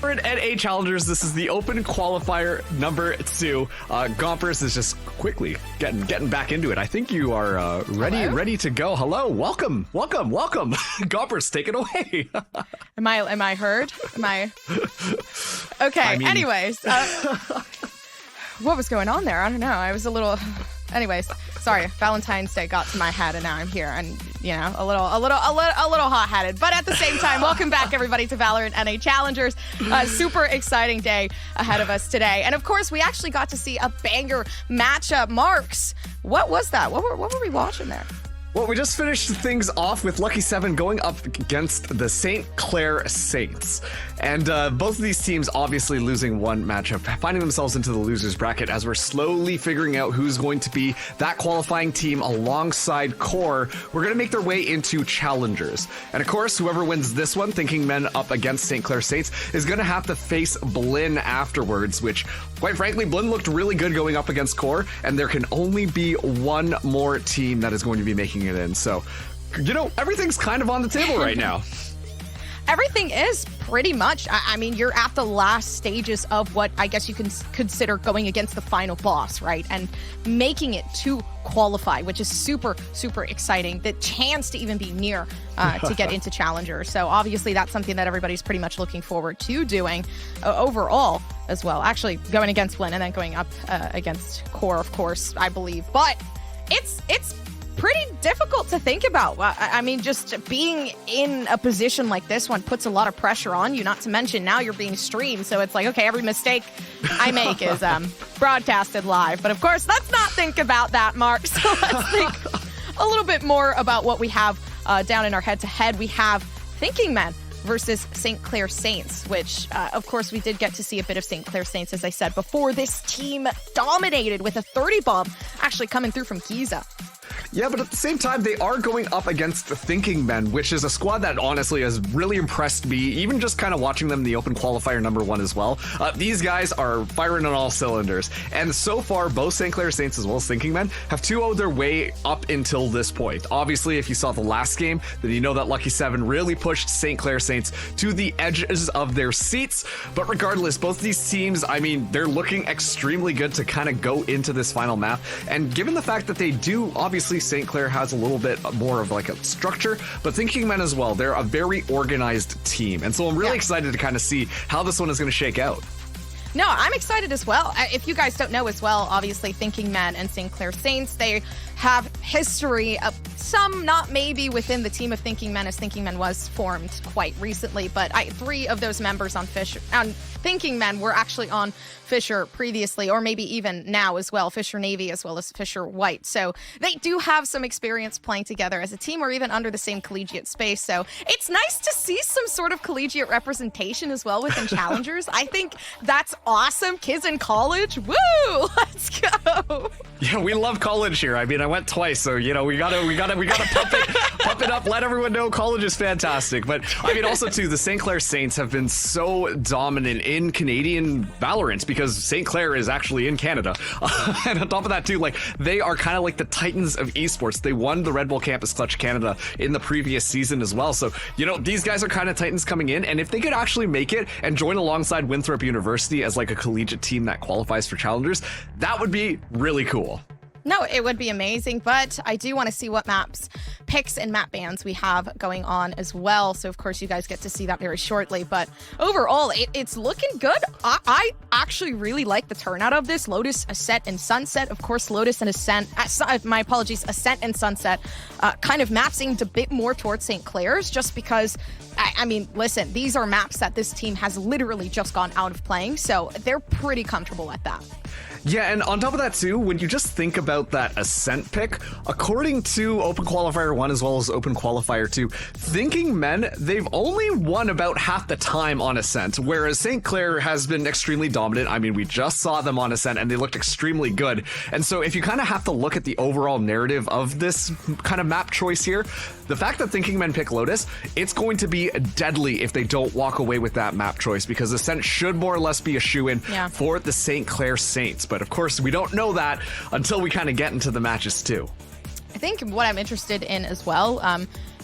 VALORANT NA Challengers, this is the Open Qualifier number 2. Gompers is just quickly getting back into it. I think you are ready to go. Hello, welcome. Gompers, take it away. Am I heard? Am I? Okay. Anyways, what was going on there? I don't know. I was a little. Anyways, sorry. Valentine's Day got to my head, and now I'm here, and a little hot-headed. But at the same time, welcome back, everybody, to VALORANT NA Challengers. Super exciting day ahead of us today, and of course, we actually got to see a banger matchup. Marks, what was that? What were we watching there? Well, we just finished things off with Lucky 7 going up against the St. Clair Saints. And both of these teams obviously losing one matchup, finding themselves into the losers bracket as we're slowly figuring out who's going to be that qualifying team alongside Core. We're going to make their way into Challengers. And of course, whoever wins this one, Thinking Men up against St. Clair Saints, is going to have to face Blinn afterwards, which, quite frankly, Blinn looked really good going up against Core, and there can only be one more team that is going to be making it in. So, everything's kind of on the table right now. Everything is pretty much. I mean, you're at the last stages of what I guess you can consider going against the final boss, right? And making it to qualify, which is super, super exciting. The chance to even be near to get into Challenger. So obviously that's something that everybody's pretty much looking forward to doing overall as well. Actually, going against Blinn and then going up against Core, of course, I believe. But it's pretty difficult to think about. I mean, just being in a position like this one puts a lot of pressure on you, not to mention now you're being streamed. So it's like, okay, every mistake I make is broadcasted live. But of course, let's not think about that, Mark. So let's think a little bit more about what we have down in our head-to-head. We have Thinking Men versus St. Clair Saints, which, of course, we did get to see a bit of St. Clair Saints, as I said before. This team dominated with a 30 bomb actually coming through from Giza. Yeah, but at the same time, they are going up against the Thinking Men, which is a squad that honestly has really impressed me, even just kind of watching them in the Open Qualifier number 1 as well. These guys are firing on all cylinders. And so far, both St. Clair Saints as well as Thinking Men have 2-0'd their way up until this point. Obviously, if you saw the last game, then you know that Lucky 7 really pushed St. Clair Saints to the edges of their seats. But regardless, both of these teams, I mean, they're looking extremely good to kind of go into this final map. And given the fact that they do, obviously, St. Clair has a little bit more of like a structure, but Thinking Men as well, they're a very organized team. And so I'm really excited to kind of see how this one is going to shake out. No, I'm excited as well. If you guys don't know as well, obviously Thinking Men and St. Clair Saints, they have history of some, not maybe within the team of Thinking Men, as Thinking Men was formed quite recently, but 3 of those members on Thinking Men were actually on Fisher previously, or maybe even now as well, Fisher Navy as well as Fisher White. So they do have some experience playing together as a team or even under the same collegiate space. So it's nice to see some sort of collegiate representation as well within Challengers. I think that's awesome. Kids in college, woo! Let's go. Yeah, we love college here. I mean, I went twice, so we gotta pump it up. Let everyone know college is fantastic. But I mean, also too, the St. Clair Saints have been so dominant in Canadian VALORANT because St. Clair is actually in Canada. And on top of that too, like they are kind of like the titans of esports. They won the Red Bull Campus Clutch Canada in the previous season as well. So these guys are kind of titans coming in, and if they could actually make it and join alongside Winthrop University as like a collegiate team that qualifies for Challengers, that would be really cool. No, it would be amazing, but I do want to see what maps, picks, and map bans we have going on as well. So, of course, you guys get to see that very shortly. But overall, it's looking good. I actually really like the turnout of this. Lotus, Ascent, and Sunset. Of course, Lotus and Ascent, my apologies, Ascent and Sunset kind of maps aimed a bit more towards St. Clair's just because, I mean, listen, these are maps that this team has literally just gone out of playing. So they're pretty comfortable at that. Yeah, and on top of that too, when you just think about that Ascent pick, according to Open Qualifier 1 as well as Open Qualifier 2, Thinking Men, they've only won about half the time on Ascent, whereas St. Clair has been extremely dominant. I mean, we just saw them on Ascent and they looked extremely good. And so if you kind of have to look at the overall narrative of this kind of map choice here, the fact that Thinking Men pick Lotus, it's going to be deadly if they don't walk away with that map choice, because Ascent should more or less be a shoo-in for the St. Clair Saints. But of course, we don't know that until we kind of get into the matches too. I think what I'm interested in as well,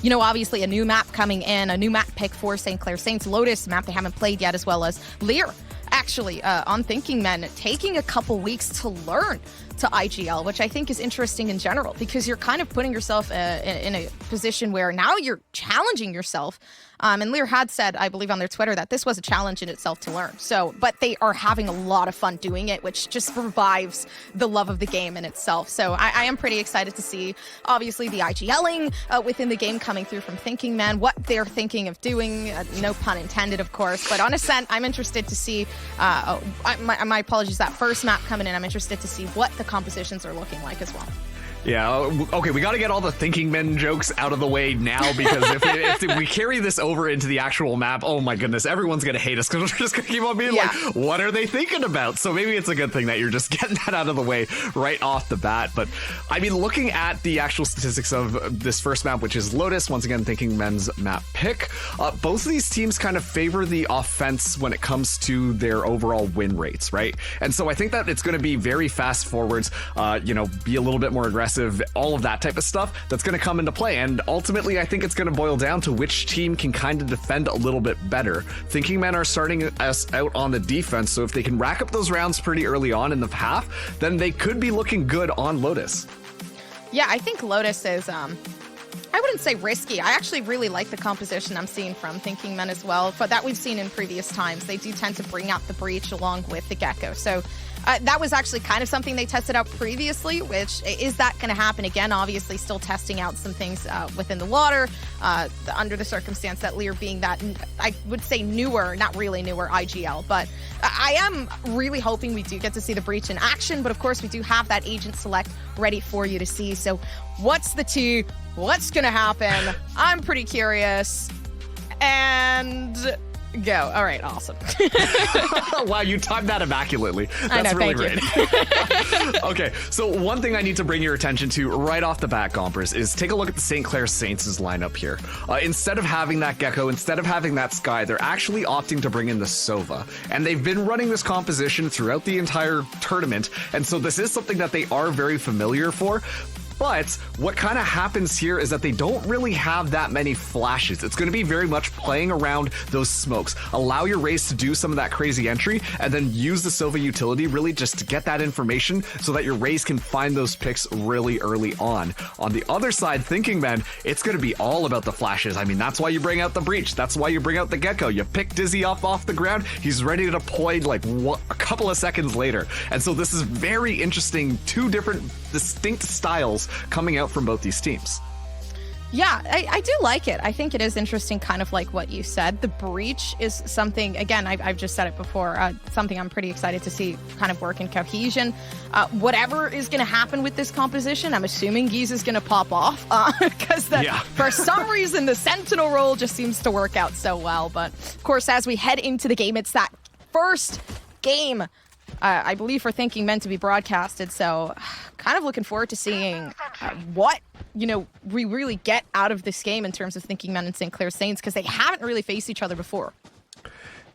you know, obviously a new map coming in, a new map pick for St. Clair Saints. Lotus, map they haven't played yet, as well as Lear, actually, on Thinking Men, taking a couple weeks to learn to IGL, which I think is interesting in general, because you're kind of putting yourself in a position where now you're challenging yourself. And Lear had said, I believe on their Twitter, that this was a challenge in itself to learn. So, but they are having a lot of fun doing it, which just revives the love of the game in itself. So I am pretty excited to see, obviously, the IGLing within the game coming through from Thinking Man, what they're thinking of doing, no pun intended, of course. But on Ascent, I'm interested to see, my apologies, that first map coming in, I'm interested to see what the compositions are looking like as well. Yeah, okay, we got to get all the Thinking Men jokes out of the way now, because if we carry this over into the actual map, oh my goodness, everyone's going to hate us, because we're just going to keep on being like, what are they thinking about? So maybe it's a good thing that you're just getting that out of the way right off the bat. But I mean, looking at the actual statistics of this first map, which is Lotus, once again, Thinking Men's map pick, both of these teams kind of favor the offense when it comes to their overall win rates, right? And so I think that it's going to be very fast forwards, you know, be a little bit more aggressive, all of that type of stuff that's going to come into play. And ultimately, I think it's going to boil down to which team can kind of defend a little bit better. Thinking Men are starting us out on the defense, so if they can rack up those rounds pretty early on in the half, then they could be looking good on Lotus. Yeah, I think Lotus is, I wouldn't say risky. I actually really like the composition I'm seeing from Thinking Men as well, but that we've seen in previous times. They do tend to bring out the Breach along with the Gecko. So that was actually kind of something they tested out previously, which is that going to happen again? Obviously, still testing out some things within the water, under the circumstance that Lear being that, I would say newer, not really newer IGL, but I am really hoping we do get to see the Breach in action. But of course, we do have that Agent Select ready for you to see. So what's the T? What's going to happen? I'm pretty curious. And go. All right, awesome. Wow, you timed that immaculately. That's I know, really thank great. Okay, so one thing I need to bring your attention to right off the bat, Gompers, is take a look at the St. Clair Saints' lineup here. Instead of having that Gecko, instead of having that Sky, they're actually opting to bring in the Sova. And they've been running this composition throughout the entire tournament, and so this is something that they are very familiar for. But what kind of happens here is that they don't really have that many flashes. It's going to be very much playing around those smokes. Allow your Raze to do some of that crazy entry, and then use the Sova utility really just to get that information so that your Raze can find those picks really early on. On the other side, Thinking Men, it's going to be all about the flashes. I mean, that's why you bring out the Breach. That's why you bring out the Gecko. You pick Dizzy off the ground. He's ready to deploy like a couple of seconds later. And so this is very interesting. Two different distinct styles coming out from both these teams. Yeah, I do like it. I think it is interesting, kind of like what you said. The Breach is something, again, I've just said it before, something I'm pretty excited to see kind of work in cohesion. Whatever is going to happen with this composition, I'm assuming Giz is going to pop off, because for some reason the Sentinel role just seems to work out so well. But of course, as we head into the game, it's that first game, I believe, for Thinking Men to be broadcasted. So kind of looking forward to seeing what, you know, we really get out of this game in terms of Thinking Men and St. Clair Saints, because they haven't really faced each other before.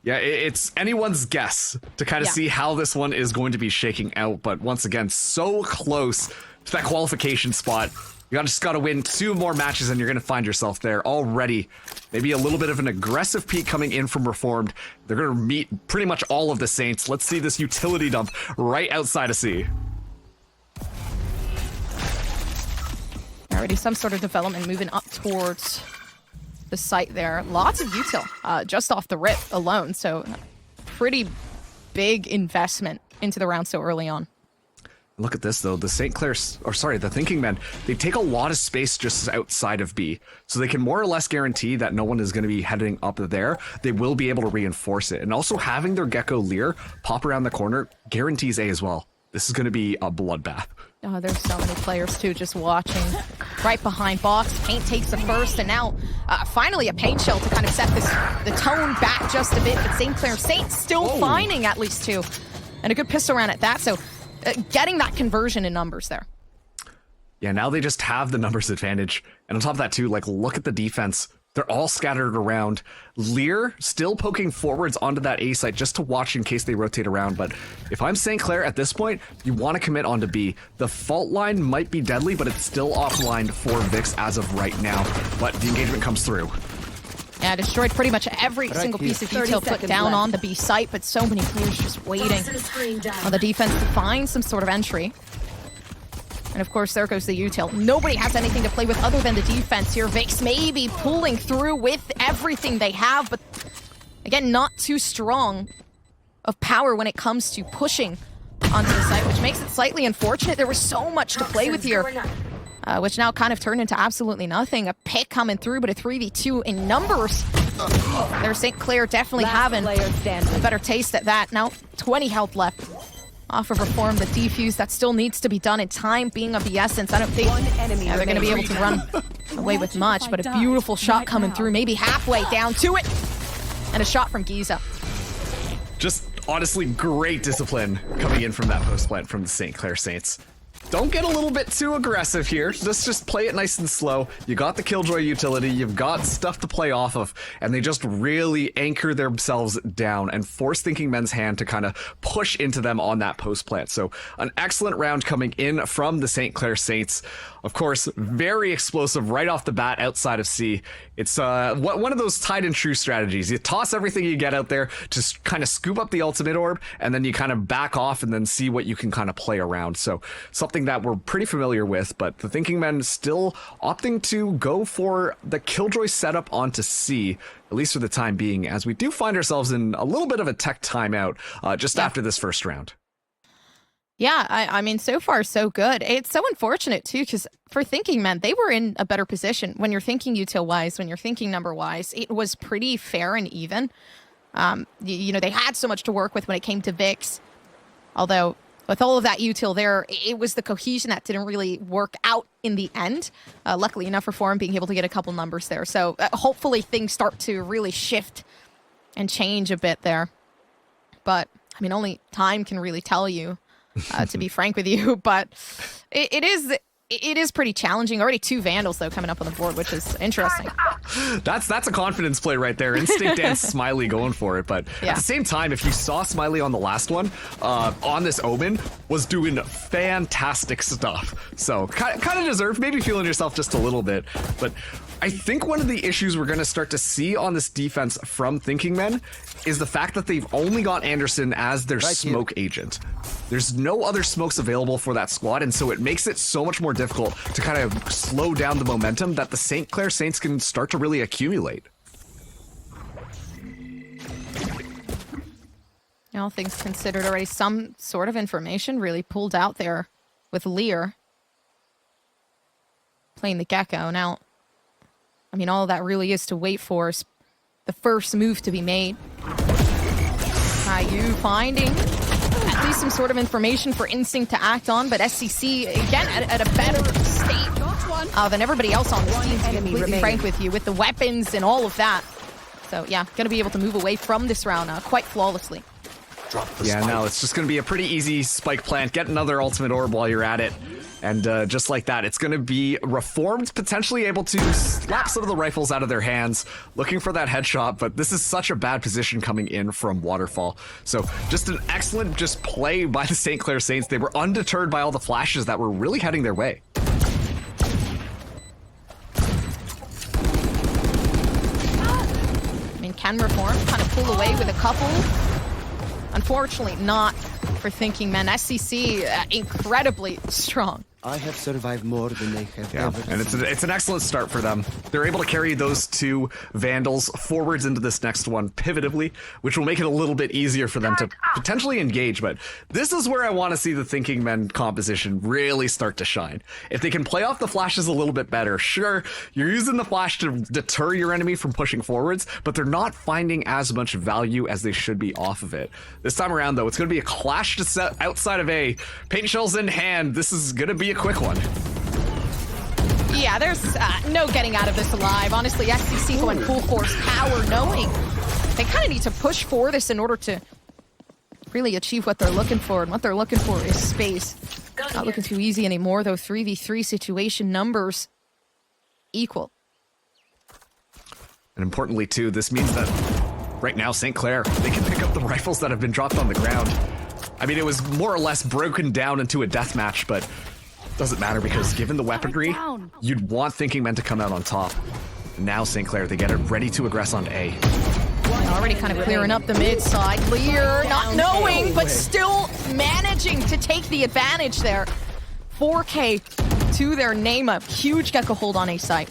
Yeah, it's anyone's guess to kind of see how this one is going to be shaking out. But once again, so close to that qualification spot. You just got to win 2 more matches and you're going to find yourself there already. Maybe a little bit of an aggressive peak coming in from Reformed. They're going to meet pretty much all of the Saints. Let's see this utility dump right outside of C. Already some sort of development moving up towards the site there. Lots of util just off the rip alone. So pretty big investment into the round so early on. Look at this, though. The the Thinking Men, they take a lot of space just outside of B. So they can more or less guarantee that no one is going to be heading up there. They will be able to reinforce it. And also having their Gecko Lear pop around the corner guarantees A as well. This is going to be a bloodbath. Oh, there's so many players, too, just watching. Right behind Box. Paint takes the first, and now finally a Paint Shell to kind of set the tone back just a bit. But St. Clair Saints still finding at least 2. And a good pistol round at that, so getting that conversion in numbers there. Yeah, now they just have the numbers advantage. And on top of that, too, like, look at the defense They're all scattered around. Lear still poking forwards onto that A site just to watch in case they rotate around. But if I'm St. Clair at this point, you want to commit onto B. The fault line might be deadly, but it's still offline for VIX as of right now. But the engagement comes through. Yeah, destroyed pretty much every single piece of detail put down on the B site, but so many players just waiting on the defense to find some sort of entry. And of course, there goes the util. Nobody has anything to play with other than the defense here. VIX may be pulling through with everything they have, but again, not too strong of power when it comes to pushing onto the site, which makes it slightly unfortunate. There was so much to play with here, which now kind of turned into absolutely nothing. A pick coming through, but a 3v2 in numbers. There's St. Clair definitely having a better taste at that. Now, 20 health left. Off of Reform, the defuse that still needs to be done in time being of the essence. I don't think they're going to be able to run away with much, but a beautiful shot coming through, maybe halfway down to it. And a shot from Giza. Just honestly great discipline coming in from that post plant from the St. Clair Saints. Don't get a little bit too aggressive here. Let's just play it nice and slow. You got the Killjoy utility, you've got stuff to play off of, and they just really anchor themselves down and force Thinking Men's hand to kind of push into them on that post plant. So an excellent round coming in from the St. Clair Saints. Of course, very explosive right off the bat outside of C. It's one of those tied and true strategies. You toss everything you get out there to kind of scoop up the ultimate orb, and then you kind of back off and then see what you can kind of play around. So something that we're pretty familiar with, but the Thinking Men still opting to go for the Killjoy setup onto C, at least for the time being, as we do find ourselves in a little bit of a tech timeout just after this first round. Yeah, I mean, so far, so good. It's so unfortunate, too, because for Thinking Men, they were in a better position. When you're thinking util-wise, when you're thinking number-wise, it was pretty fair and even. You know, they had so much to work with when it came to VIX. Although, with all of that util there, it was the cohesion that didn't really work out in the end. Luckily enough for Forum being able to get a couple numbers there. So, hopefully, things start to really shift and change a bit there. But, I mean, only time can really tell you. To be frank with you, but it is pretty challenging. Already 2 Vandals, though, coming up on the board, which is interesting. That's a confidence play right there. Instinct and Smiley going for it. But at the same time, if you saw Smiley on the last one, on this Omen, was doing fantastic stuff. So kind of deserved, maybe feeling yourself just a little bit. But I think one of the issues we're going to start to see on this defense from Thinking Men is the fact that they've only got Anderson as their smoke agent. There's no other smokes available for that squad, and so it makes it so much more difficult to kind of slow down the momentum that the St. Clair Saints can start to really accumulate. All things considered, already some sort of information really pulled out there with Lear playing the Gecko. Now, I mean, all that really is to wait for is the first move to be made. You finding at least some sort of information for Instinct to act on, but SCC, again, at a better state than everybody else on this team, to be completely frank with you, with the weapons and all of that. So, yeah, going to be able to move away from this round quite flawlessly. Yeah, no, it's just going to be a pretty easy spike plant. Get another ultimate orb while you're at it. And just like that, it's going to be Reformed, potentially able to slap some of the rifles out of their hands, looking for that headshot, but this is such a bad position coming in from Waterfall. So just an excellent play by the St. Clair Saints. They were undeterred by all the flashes that were really heading their way. I mean, can Reform kind of pull away with a couple? Unfortunately, not for Thinking Men. SCC, incredibly strong. I have survived more than they have ever. And it's an excellent start for them. They're able to carry those 2 Vandals forwards into this next one pivotively, which will make it a little bit easier for them to potentially engage. But this is where I want to see the Thinking Men composition really start to shine. If they can play off the flashes a little bit better, sure, you're using the flash to deter your enemy from pushing forwards, but they're not finding as much value as they should be off of it. This time around, though, it's going to be a clash to set outside of A. Paint shells in hand. This is going to be a quick one. Yeah, there's no getting out of this alive. Honestly, SCC going full force power, knowing they kind of need to push for this in order to really achieve what they're looking for, and what they're looking for is space. Not looking too easy anymore, though. 3v3 situation, numbers equal. And importantly, too, this means that right now, St. Clair, they can pick up the rifles that have been dropped on the ground. I mean, it was more or less broken down into a deathmatch, but doesn't matter because given the weaponry, you'd want Thinking Men to come out on top. And now St. Clair, they get it ready to aggress on A. Already kind of clearing up the mid side. Lear not knowing, but still managing to take the advantage there. 4K to their name, a huge Gecko hold on A site.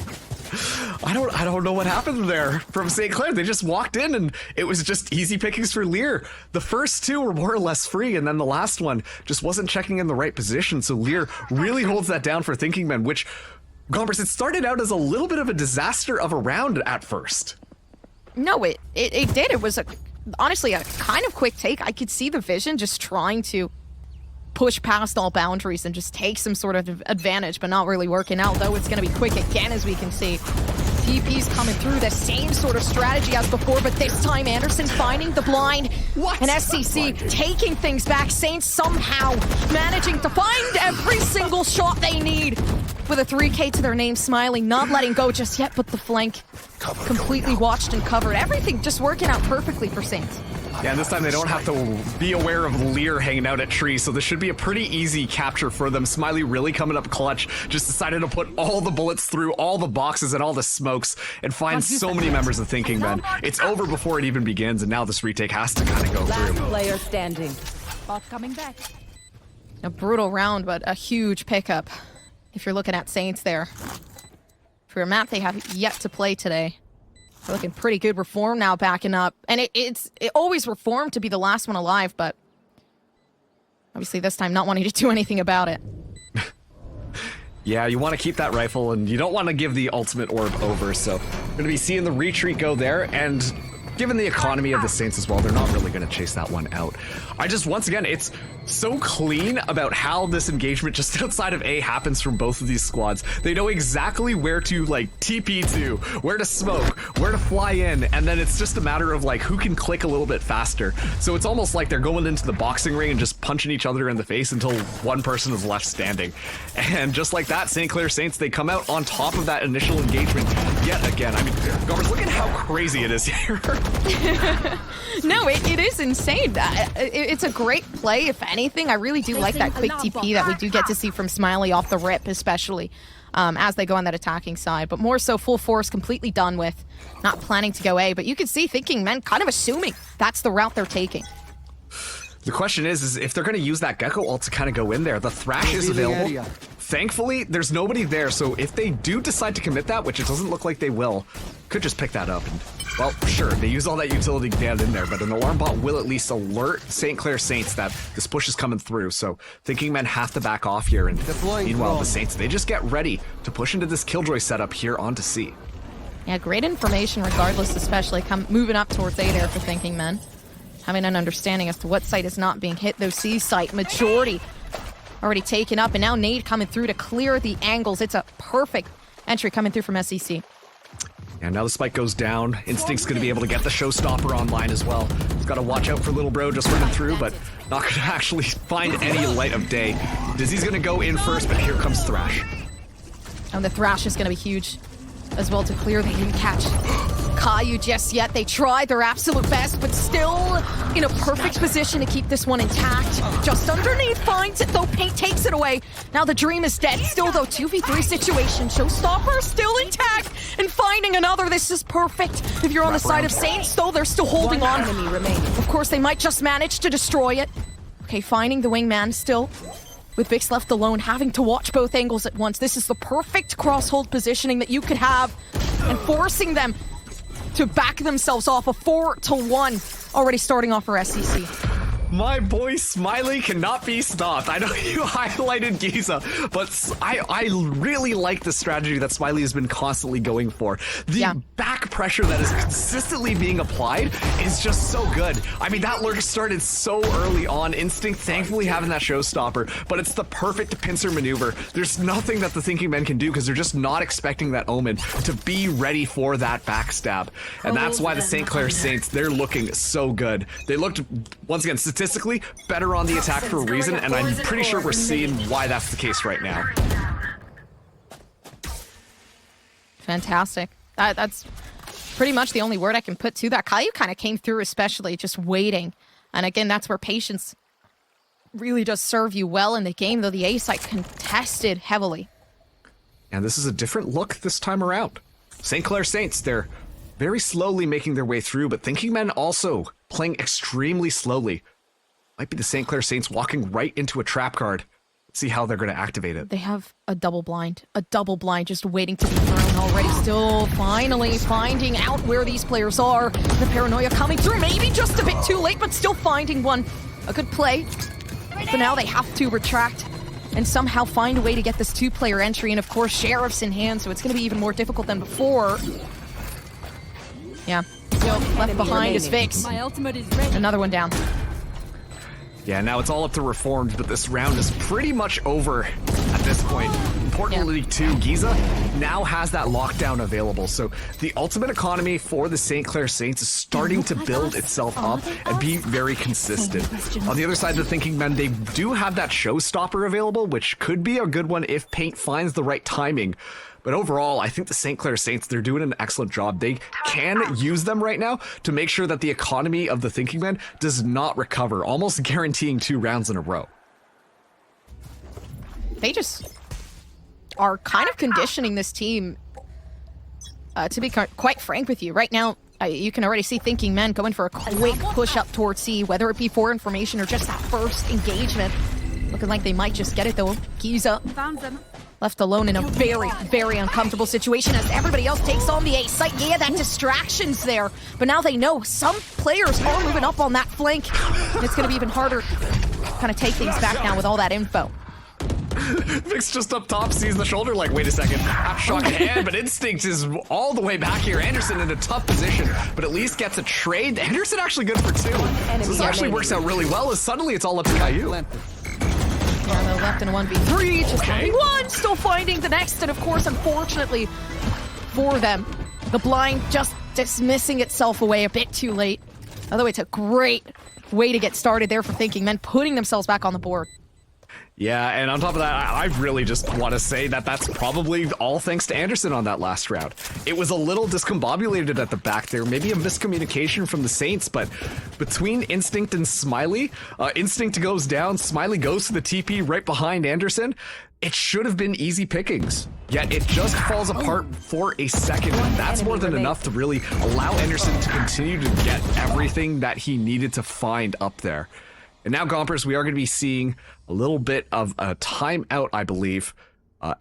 I don't know what happened there from St. Clair. They just walked in and it was just easy pickings for Lear. The first two were more or less free, and then the last one just wasn't checking in the right position. So Lear really holds that down for Thinking Men, which, Gombers, it started out as a little bit of a disaster of a round at first. No, it did. It was honestly a kind of quick take. I could see the vision just trying to push past all boundaries and just take some sort of advantage, but not really working out, though it's going to be quick again, as we can see. TP's coming through the same sort of strategy as before, but this time Anderson finding the blind. What? And SCC taking things back. Saints somehow managing to find every single shot they need. With a 3K to their name, Smiley not letting go just yet, but the flank completely watched and covered. Everything just working out perfectly for Saints. Yeah, and this time they don't have to be aware of Lear hanging out at trees, so this should be a pretty easy capture for them. Smiley really coming up clutch, just decided to put all the bullets through all the boxes and all the smokes and find so many members of Thinking Men. It's over before it even begins, and now this retake has to kind of go through. Last player standing. Bot coming back. A brutal round, but a huge pickup. If you're looking at Saints there. For a map they have yet to play today. They're looking pretty good. Reform now backing up. And it always Reform to be the last one alive, but obviously this time not wanting to do anything about it. Yeah, you want to keep that rifle, and you don't want to give the ultimate orb over, so we're going to be seeing the retreat go there, and given the economy of the Saints as well, they're not really going to chase that one out. Once again, it's so clean about how this engagement just outside of A happens from both of these squads. They know exactly where to, like, TP to, where to smoke, where to fly in, and then it's just a matter of, like, who can click a little bit faster. So it's almost like they're going into the boxing ring and just punching each other in the face until one person is left standing. And just like that, St. Clair Saints, they come out on top of that initial engagement yet again. I mean, Gobbers, look at how crazy it is here. No, it is insane. It's a great play, if anything. I really do like that quick TP that we do get to see from Smiley off the rip, especially as they go on that attacking side. But more so, full force, completely done with, not planning to go A. But you can see Thinking Men kind of assuming that's the route they're taking. The question is if they're going to use that Gecko ult to kind of go in there. The Thrash is available. Thankfully, there's nobody there, so if they do decide to commit that, which it doesn't look like they will, could just pick that up. And, well, sure, they use all that utility to get in there, but an alarm bot will at least alert St. Clair Saints that this push is coming through, so Thinking Men have to back off here, and meanwhile, the Saints, they just get ready to push into this Killjoy setup here onto C. Yeah, great information regardless, especially moving up towards A there for Thinking Men. Having an understanding as to what site is not being hit, though C site, majority already taken up, and now Nade coming through to clear the angles. It's a perfect entry coming through from SCC. And now the spike goes down. Instinct's going to be able to get the showstopper online as well. He's got to watch out for little bro just running through, but not going to actually find any light of day. Dizzy's going to go in first, but here comes Thrash. And the Thrash is going to be huge as well to clear. They didn't catch Caillou just yet. They tried their absolute best, but still in a perfect position to keep this one intact. Just underneath, finds it though, Paint takes it away. Now the dream is dead. Still though, 2v3 situation. Showstopper still intact and finding another. This is perfect. If you're on the side of Saints though, they're still holding on. Of course, they might just manage to destroy it. Okay, finding the wingman still. With Vix left alone, having to watch both angles at once. This is the perfect cross-hold positioning that you could have, and forcing them to back themselves off. A 4-1 already starting off for SCC. My boy Smiley cannot be stopped. I know you highlighted Giza, but I really like the strategy that Smiley has been constantly going for. The back pressure that is consistently being applied is just so good. I mean, that lurk started so early on. Instinct thankfully having that showstopper, but it's the perfect pincer maneuver. There's nothing that the Thinking Men can do because they're just not expecting that Omen to be ready for that backstab. And that's why the St. Clair Saints, they're looking so good. They looked, once again, statistically better on the attack for a reason, and I'm pretty sure we're seeing why that's the case right now. Fantastic. That's pretty much the only word I can put to that. Caillou kind of came through, especially just waiting. And again, that's where patience really does serve you well in the game, though the A site contested heavily. And this is a different look this time around. St. Clair Saints, they're very slowly making their way through, but Thinking Men also playing extremely slowly. Might be the St. Clair Saints walking right into a trap card. Let's see how they're going to activate it. They have a double blind just waiting to be thrown already. Still finally finding out where these players are. The paranoia coming through, maybe just a bit too late, but still finding one. A good play. So now they have to retract and somehow find a way to get this two-player entry. And of course, Sheriff's in hand, so it's going to be even more difficult than before. Yeah, still left behind is Vix. My ultimate is ready. Another one down. Yeah, now it's all up to Reformed, but this round is pretty much over at this point. Importantly, too, Giza now has that lockdown available, so the ultimate economy for the St. Clair Saints is starting to build itself up and be very consistent. On the other side of the Thinking Men, they do have that showstopper available, which could be a good one if Paint finds the right timing. But overall, I think the St. Clair Saints, they're doing an excellent job. They can use them right now to make sure that the economy of the Thinking Men does not recover, almost guaranteeing 2 rounds in a row. They just are kind of conditioning this team, to be quite frank with you. Right now, you can already see Thinking Men going for a quick push up towards C, whether it be for information or just that first engagement. Looking like they might just get it, though. Giza Found them. left alone in a very, very uncomfortable situation as everybody else takes on the A site. Yeah, that distraction's there, but now they know some players are moving up on that flank. And it's going to be even harder to kind of take things back now with all that info. Vix just up top sees the shoulder like, wait a second, half shot in hand, but Instinct is all the way back here. Anderson in a tough position, but at least gets a trade. Anderson actually good for 2. So this actually works out really well as suddenly it's all up to Caillou. Yeah, they're left in a 1v3, just having one, still finding the next, and of course, unfortunately for them, the blind just dismissing itself away a bit too late. Although it's a great way to get started there for Thinking Men, putting themselves back on the board. Yeah, and on top of that, I really just want to say that that's probably all thanks to Anderson on that last round. It was a little discombobulated at the back there, maybe a miscommunication from the Saints, but between Instinct and Smiley, Instinct goes down, Smiley goes to the TP right behind Anderson. It should have been easy pickings, yet it just falls apart for a second, and that's more than enough to really allow Anderson to continue to get everything that he needed to find up there. And now, Gompers, we are going to be seeing a little bit of a timeout, I believe,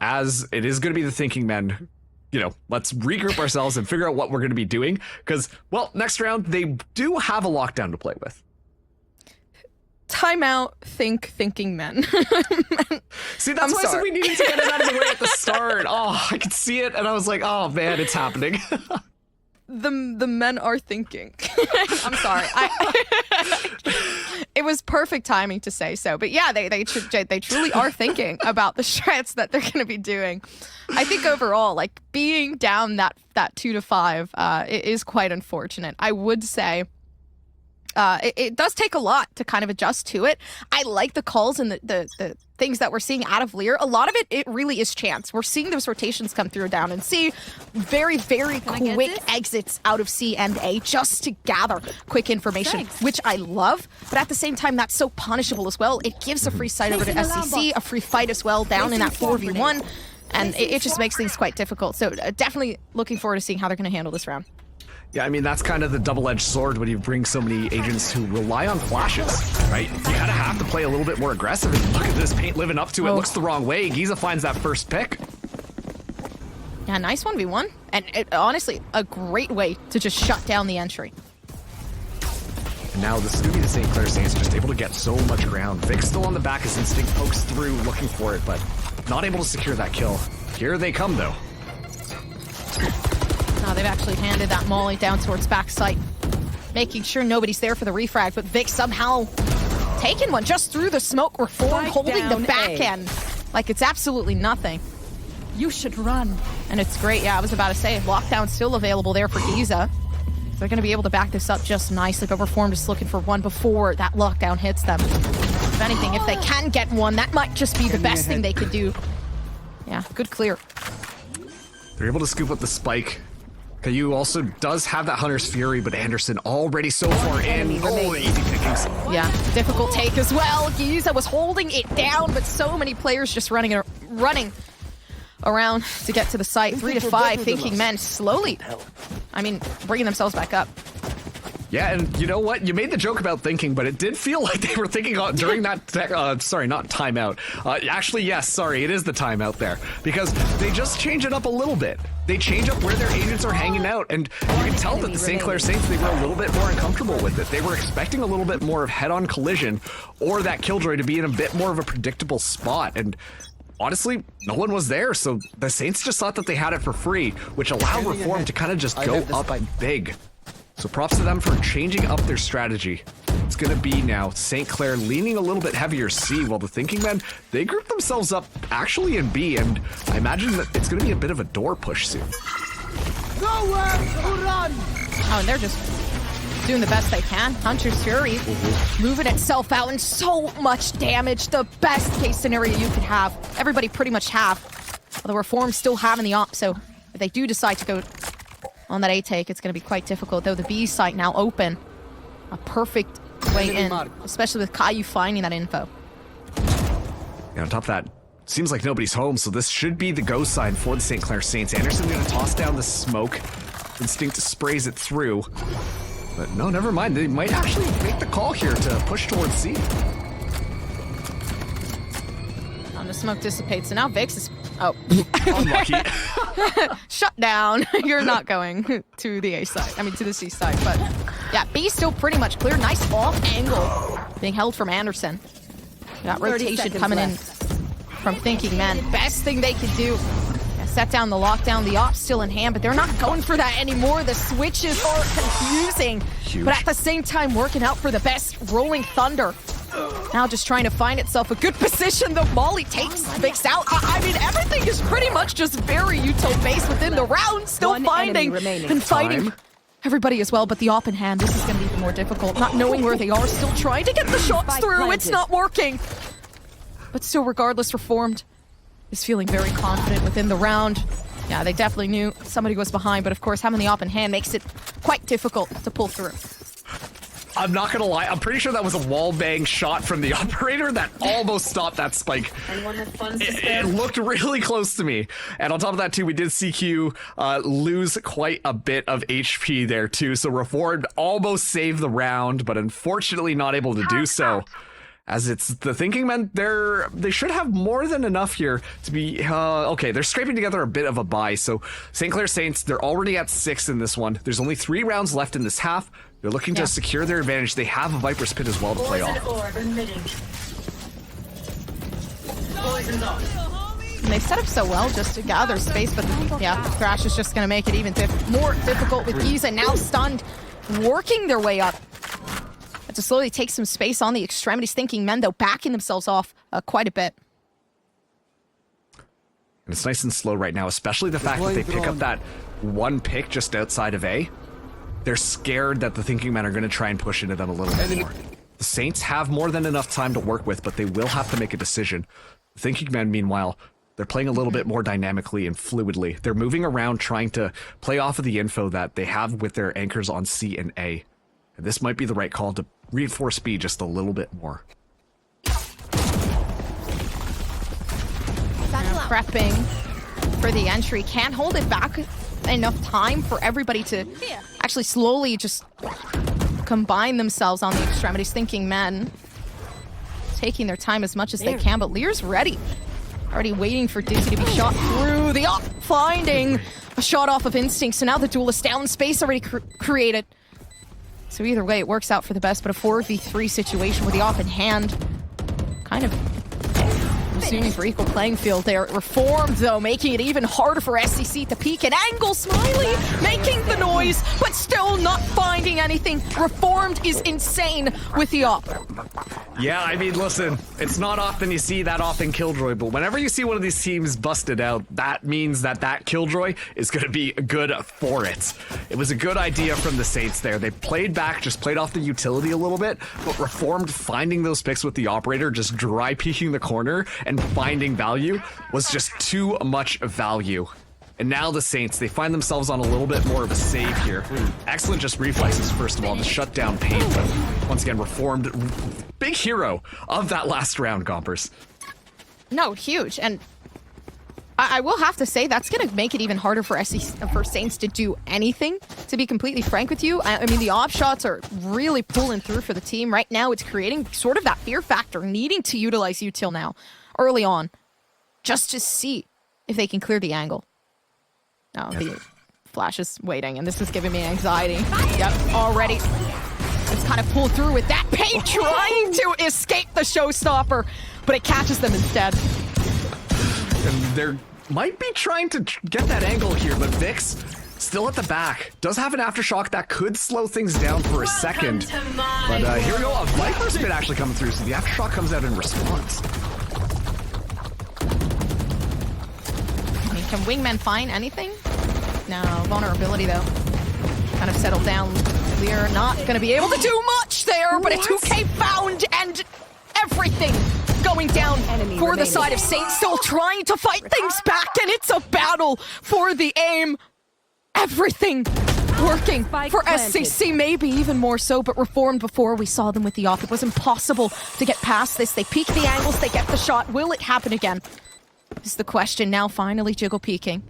as it is going to be the Thinking Men. You know, let's regroup ourselves and figure out what we're going to be doing. Because, well, next round, they do have a lockdown to play with. Timeout, Thinking Men. See, that's why I said we needed to get it out of the way at the start. Oh, I could see it, and I was like, oh, man, it's happening. The men are thinking. I'm sorry. It was perfect timing to say so, but yeah, they truly are thinking about the strats that they're going to be doing. I think overall, like being down that 2-5, it is quite unfortunate. I would say it does take a lot to kind of adjust to it. I like the calls and the things that we're seeing out of Lear. A lot of it really is chance. We're seeing those rotations come through down and C. Very, very quick exits out of C and A just to gather quick information, which I love. But at the same time, that's so punishable as well. It gives a free sight over to SCC, a free fight as well down in that 4v1. And it just makes things quite difficult. So definitely looking forward to seeing how they're going to handle this round. Yeah, I mean, that's kind of the double-edged sword when you bring so many agents who rely on flashes, right? You kind of have to play a little bit more aggressive, and look at this Paint living up to it. Looks the wrong way. Giza finds that first pick. Yeah, nice 1v1. And honestly, a great way to just shut down the entry. And now this is going to be the St. Clair Saints just able to get so much ground. Vic's still on the back as Instinct pokes through looking for it, but not able to secure that kill. Here they come, though. They've actually handed that molly down towards backside, making sure nobody's there for the refrag, but Vic somehow taking one just through the smoke. Reform holding the back end like it's absolutely nothing. You should run. And it's great. Yeah, I was about to say, lockdown still available there for Giza. They're going to be able to back this up just nicely, but Reform just looking for one before that lockdown hits them. If anything, if they can get one, that might just be the best thing they could do. Yeah, good clear. They're able to scoop up the spike. Caillou also does have that Hunter's Fury, but Anderson already so far in. Oh, easy pickings. Yeah, difficult take as well. Giza was holding it down, but so many players just running around to get to the site. 3 to 5, Thinking Men slowly, bringing themselves back up. Yeah, and you know what? You made the joke about thinking, but it did feel like they were thinking during that, sorry, not timeout. Actually, yes, sorry, it is the timeout there. Because they just change it up a little bit. They change up where their agents are hanging out, and you can tell that the St. Clair Saints, they were a little bit more uncomfortable with it. They were expecting a little bit more of head-on collision, or that Killjoy to be in a bit more of a predictable spot, and honestly, no one was there, so the Saints just thought that they had it for free, which allowed Reform to kind of just go up big. So props to them for changing up their strategy. It's going to be now St. Clair leaning a little bit heavier C, while the Thinking Men, they group themselves up actually in B, and I imagine that it's going to be a bit of a door push soon. Oh, and they're just doing the best they can. Hunter's Fury moving itself out, and so much damage. The best case scenario you could have. Everybody pretty much have. Although Reform still having the op, so if they do decide to go on that A take, it's going to be quite difficult, though the B site now open. A perfect way in, especially with Caillou finding that info. Yeah, on top of that, seems like nobody's home, so this should be the go sign for the St. Clair Saints. Anderson going to toss down the smoke. Instinct sprays it through. But no, never mind. They might actually make the call here to push towards C. And the smoke dissipates, so now Vix is... Oh. Unlucky. Shut down. You're not going to the A side. To the C side. But yeah, B still pretty much clear. Nice off angle being held from Anderson. Got rotation coming in from Thinking Men. Best thing they could do. Set down the lockdown. The op's still in hand, but they're not going for that anymore. The switches are confusing. Huge. But at the same time, working out for the best. Rolling Thunder. Now just trying to find itself a good position. The Molly takes Vix out. Everything is pretty much just very util-based within the round. Still finding and fighting everybody as well, but the op in hand, this is going to be even more difficult. Not knowing where they are, still trying to get the shots through. It's not working. But still, regardless, Reformed is feeling very confident within the round. Yeah, they definitely knew somebody was behind, but of course, having the op in hand makes it quite difficult to pull through. I'm not gonna lie, I'm pretty sure that was a wallbang shot from the operator that almost stopped that spike. Anyone have funds to It spare? looked really close to me. And on top of that too, we did see Q lose quite a bit of HP there too. So Reformed almost saved the round, but unfortunately not able to do so. As it's the Thinking Men, they should have more than enough here to be, okay, they're scraping together a bit of a buy. So St. Clair Saints, they're already at 6 in this one. There's only 3 rounds left in this half. They're looking to secure their advantage. They have a Viper's Pit as well to play off. And they set up so well just to gather space, but yeah, Thrash is just going to make it even more difficult with Giza now stunned, working their way up. But to slowly take some space on the extremities. Thinking Men, though, backing themselves off quite a bit. And it's nice and slow right now, especially the fact that they pick up that one pick just outside of A. They're scared that the Thinking Men are going to try and push into them a little bit more. The Saints have more than enough time to work with, but they will have to make a decision. The Thinking Men, meanwhile, they're playing a little bit more dynamically and fluidly. They're moving around trying to play off of the info that they have with their anchors on C and A. And this might be the right call to reinforce B just a little bit more. Prepping for the entry. Can't hold it back enough time for everybody to actually slowly just combine themselves on the extremities. Thinking Men taking their time as much as they can, but Lear's ready. Already waiting for Dizzy to be shot through. The op finding a shot off of Instinct, so now the duelist down space already created. So either way, it works out for the best, but a 4v3 situation with the op in hand. Kind of assuming for equal playing field there. Reformed, though, making it even harder for SCC to peek and angle. Smiley making the noise, but still not finding anything. Reformed is insane with the op. Yeah, I mean, listen, it's not often you see that off in Killjoy, but whenever you see one of these teams busted out, that means that that Killjoy is going to be good for it. It was a good idea from the Saints there. They played back, just played off the utility a little bit, but Reformed finding those picks with the operator, just dry peeking the corner and finding value was just too much value. And now the Saints, they find themselves on a little bit more of a save here. Excellent just reflexes, first of all, to shut down Paint, but once again, Reformed, big hero of that last round, Gompers. No, huge. And I will have to say that's going to make it even harder for Saints to do anything, to be completely frank with you. I mean, the op shots are really pulling through for the team. Right now, it's creating sort of that fear factor, needing to utilize util now, early on, just to see if they can clear the angle. No, the flash is waiting, and this is giving me anxiety. Yep, already. It's kind of pulled through with that Paint trying to escape the showstopper, but it catches them instead. And they're might be trying to get that angle here, but Vix still at the back. Does have an aftershock that could slow things down for a second. But here we go, a Viper spin actually coming through, so the aftershock comes out in response. I mean, can Wingman find anything? No, vulnerability though. Kind of settled down. We're not going to be able to do much there, but a 2K found and everything going down for the side of Saints, still trying to fight things back, and it's a battle for the aim. Everything working for SCC, maybe even more so, but Reformed before we saw them with the off. It was impossible to get past this. They peek the angles, they get the shot. Will it happen again? Is the question now. Finally, Jiggle peeking.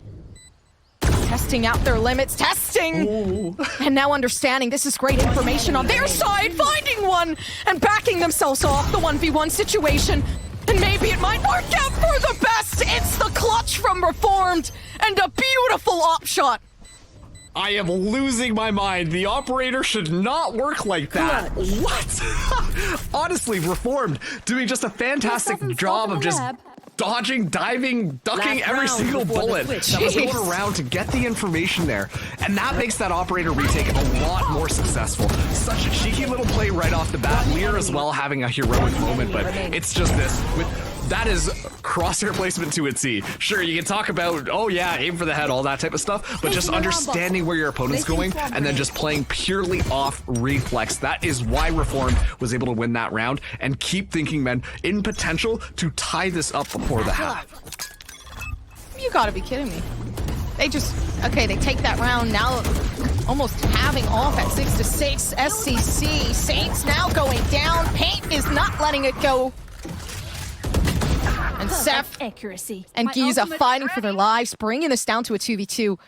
Testing out their limits, testing! Ooh. And now understanding this is great information on their side, finding one and backing themselves off the 1v1 situation. And maybe it might work out for the best. It's the clutch from Reformed and a beautiful op shot. I am losing my mind. The operator should not work like that. What? Honestly, Reformed doing just a fantastic job of just dodging, diving, ducking every single bullet that was going around to get the information there. And that makes that operator retake a lot more successful. Such a cheeky little play right off the bat. Lear as well having a heroic moment, but it's just this. That is crosshair placement to a T. Sure, you can talk about, oh yeah, aim for the head, all that type of stuff, but just understanding where your opponent's going and then just playing purely off reflex. That is why Reformed was able to win that round and keep Thinking Men in potential to tie this up before the half. You gotta be kidding me. They just, okay, they take that round now, almost having off at 6-6. SCC, Saints now going down. Paint is not letting it go. And Seth and Giza fighting for their lives, bringing this down to a 2v2.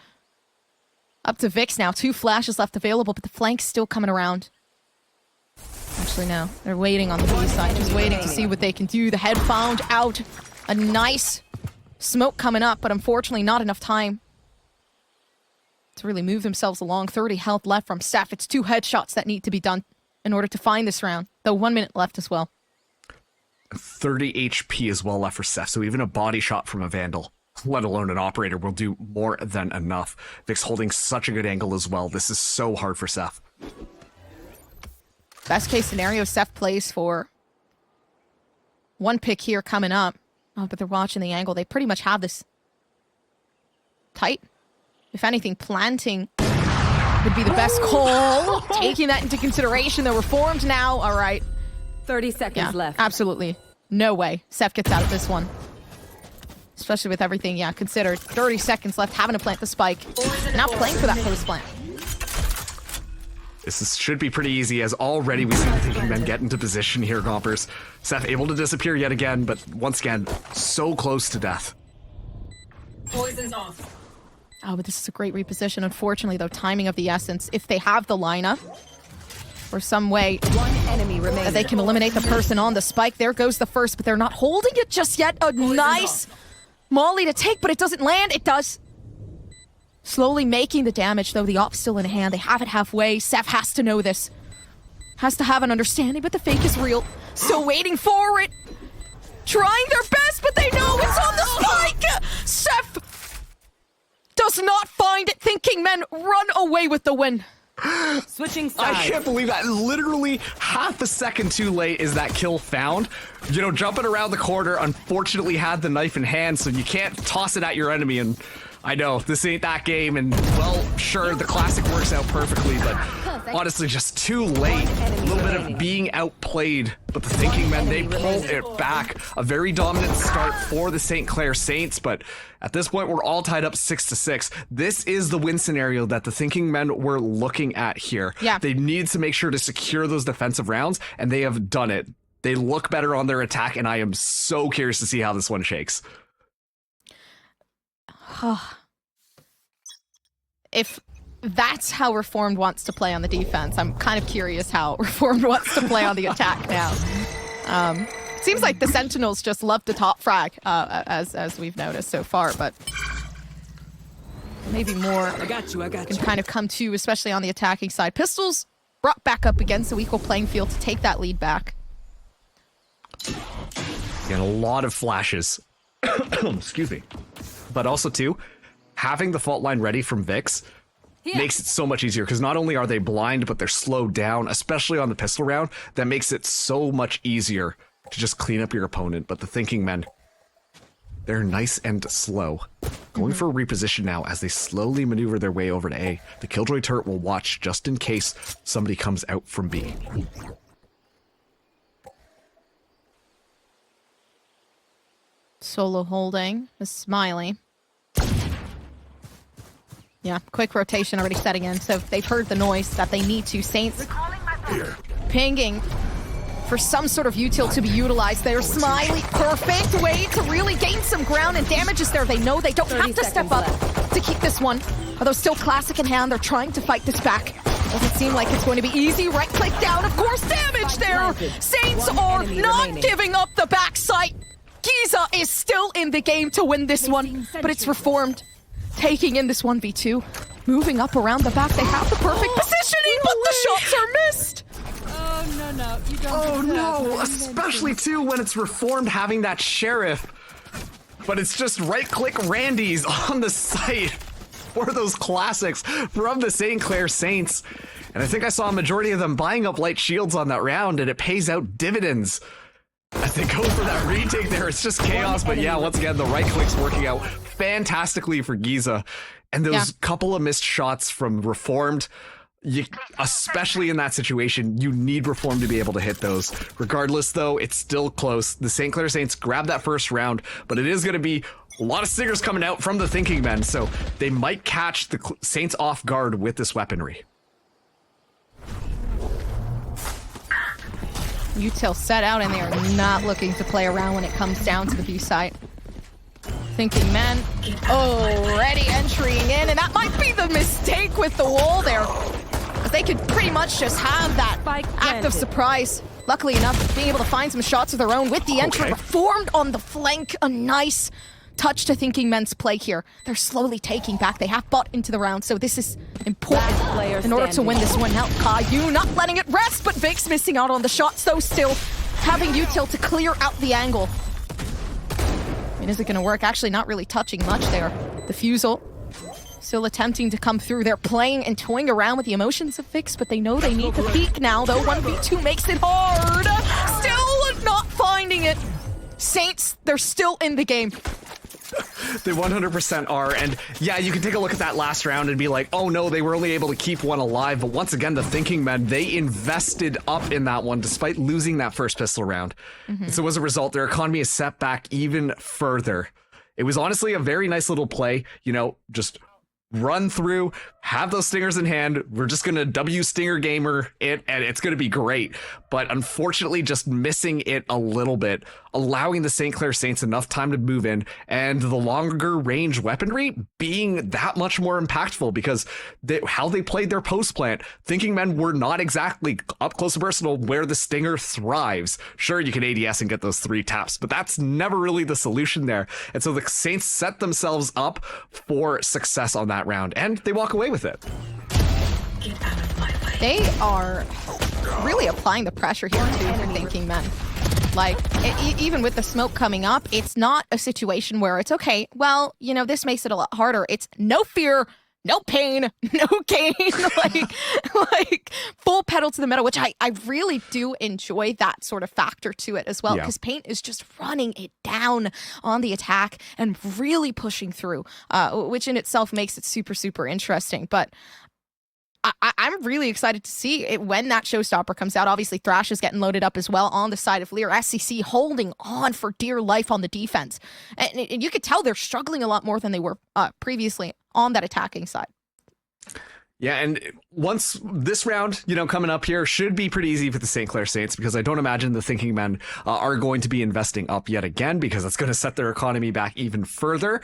Up to Vix now, 2 flashes left available, but the flank's still coming around. Actually, no, they're waiting on the B side, just waiting to see what they can do. The head found out, a nice smoke coming up, but unfortunately not enough time to really move themselves along. 30 health left from Seth. It's 2 headshots that need to be done in order to find this round, though 1 minute left as well. 30 HP as well left for Seth, so even a body shot from a Vandal, let alone an operator, will do more than enough. Vix holding such a good angle as well. This is so hard for Seth. Best case scenario, Seth plays for 1 pick here coming up. Oh, but they're watching the angle. They pretty much have this tight. If anything, planting would be the best call. Taking that into consideration, they're Reformed now. All right. 30 seconds left. Absolutely. No way. Seth gets out of this one. Especially with everything, considered. 30 seconds left, having to plant the spike. Now playing for that post plant. Should be pretty easy, as already we see the Thinking Men get into position here, Gompers. Seth able to disappear yet again, but once again, so close to death. Poison's off. Oh, but this is a great reposition. Unfortunately, though, timing of the essence. If they have the lineup, or some way 1 enemy remains that they can eliminate the person on the spike. There goes the first, but they're not holding it just yet. A nice molly to take, but it doesn't land. It does. Slowly making the damage, though. The op's still in hand. They have it halfway. Seth has to know this. Has to have an understanding, but the fake is real. Still waiting for it. Trying their best, but they know it's on the spike. Seth does not find it. Thinking Men run away with the win. Switching sides. I can't believe that. Literally half a second too late is that kill found. You know, jumping around the corner, unfortunately had the knife in hand, so you can't toss it at your enemy. And I know this ain't that game, and well, sure, the classic works out perfectly, but honestly just too late. A little bit of being outplayed, but the Thinking Men, they pull it back. A very dominant start for the St. Clair Saints, but at this point, we're all tied up 6-6. This is the win scenario that the Thinking Men were looking at here. Yeah. They need to make sure to secure those defensive rounds, and they have done it. They look better on their attack, and I am so curious to see how this one shakes. If that's how Reformed wants to play on the defense, I'm kind of curious how Reformed wants to play on the attack now. Seems like the Sentinels just love the top frag, as we've noticed so far, but maybe more can kind of come to, especially on the attacking side. Pistols brought back up against the equal playing field to take that lead back. And a lot of flashes. Excuse me. But also, too, having the fault line ready from Vix makes it so much easier, because not only are they blind, but they're slowed down, especially on the pistol round. That makes it so much easier to just clean up your opponent. But the Thinking Men, they're nice and slow. Going for a reposition now as they slowly maneuver their way over to A. The Killjoy turret will watch just in case somebody comes out from B. Solo holding is Smiley. Yeah, quick rotation already setting in, so they've heard the noise that they need to. Saints pinging for some sort of util to be utilized there. Smiley, perfect way to really gain some ground and damages there. They know they don't have to step up to keep this one. Although still classic in hand, they're trying to fight this back. Doesn't seem like it's going to be easy. Right click down, of course, damage there. Saints are not giving up the backside. Giza is still in the game to win this one, but it's Reformed taking in this 1v2. Moving up around the back, they have the perfect positioning, but the shots are missed. Oh, no, you don't. Oh no, especially too when it's Reformed having that Sheriff. But it's just right-click Randy's on the site for those classics from the St. Clair Saints. And I think I saw a majority of them buying up light shields on that round, and it pays out dividends. As they go for that retake there, it's just chaos. But yeah, once again, the right click's working out fantastically for Giza. And those couple of missed shots from Reformed, especially in that situation, you need Reformed to be able to hit those. Regardless, though, it's still close. The St. Clair Saints grab that first round, but it is going to be a lot of stingers coming out from the Thinking Men, so they might catch the Saints off guard with this weaponry. Util set out, and they are not looking to play around when it comes down to the view site. Thinking Men already entering in, and that might be the mistake with the wall there. They could pretty much just have that act of surprise. Luckily enough, being able to find some shots of their own with the entry. Reformed on the flank, a nice touch to Thinking Men's play here. They're slowly taking back. They have bought into the round, so this is important in order to win this one. Now, Caillou not letting it rest, but Vix missing out on the shots, though still having Util to clear out the angle. I mean, is it going to work? Actually, not really touching much there. The Fusel still attempting to come through. They're playing and toying around with the emotions of Vix, but they know they need to peek now, though. 1v2 makes it hard. Still not finding it. Saints, they're still in the game. They 100% are, and yeah, you can take a look at that last round and be like, oh no, they were only able to keep one alive, but once again, the Thinking Men, they invested up in that one despite losing that first pistol round. So as a result, their economy is set back even further. It was honestly a very nice little play, you know, just run through, have those stingers in hand. We're just gonna W Stinger Gamer it, and it's gonna be great. But unfortunately, just missing it a little bit, allowing the St. Clair Saints enough time to move in, and the longer range weaponry being that much more impactful, because how they played their post plant, Thinking Men were not exactly up close and personal where the Stinger thrives. Sure, you can ADS and get those 3 taps, but that's never really the solution there. And so the Saints set themselves up for success on that round, and they walk away with it. They are really applying the pressure here too for Thinking Men. Like, even with the smoke coming up, it's not a situation where it's okay, well, you know, this makes it a lot harder. It's no fear, no pain, no gain, like full pedal to the metal, which I really do enjoy that sort of factor to it as well, because Paint is just running it down on the attack and really pushing through, which in itself makes it super, super interesting. But I'm really excited to see it when that showstopper comes out. Obviously, Thrash is getting loaded up as well on the side of Lear. SCC holding on for dear life on the defense. And you could tell they're struggling a lot more than they were previously on that attacking side. Yeah, and once this round, coming up here should be pretty easy for the St. Clair Saints, because I don't imagine the Thinking Men are going to be investing up yet again, because it's going to set their economy back even further.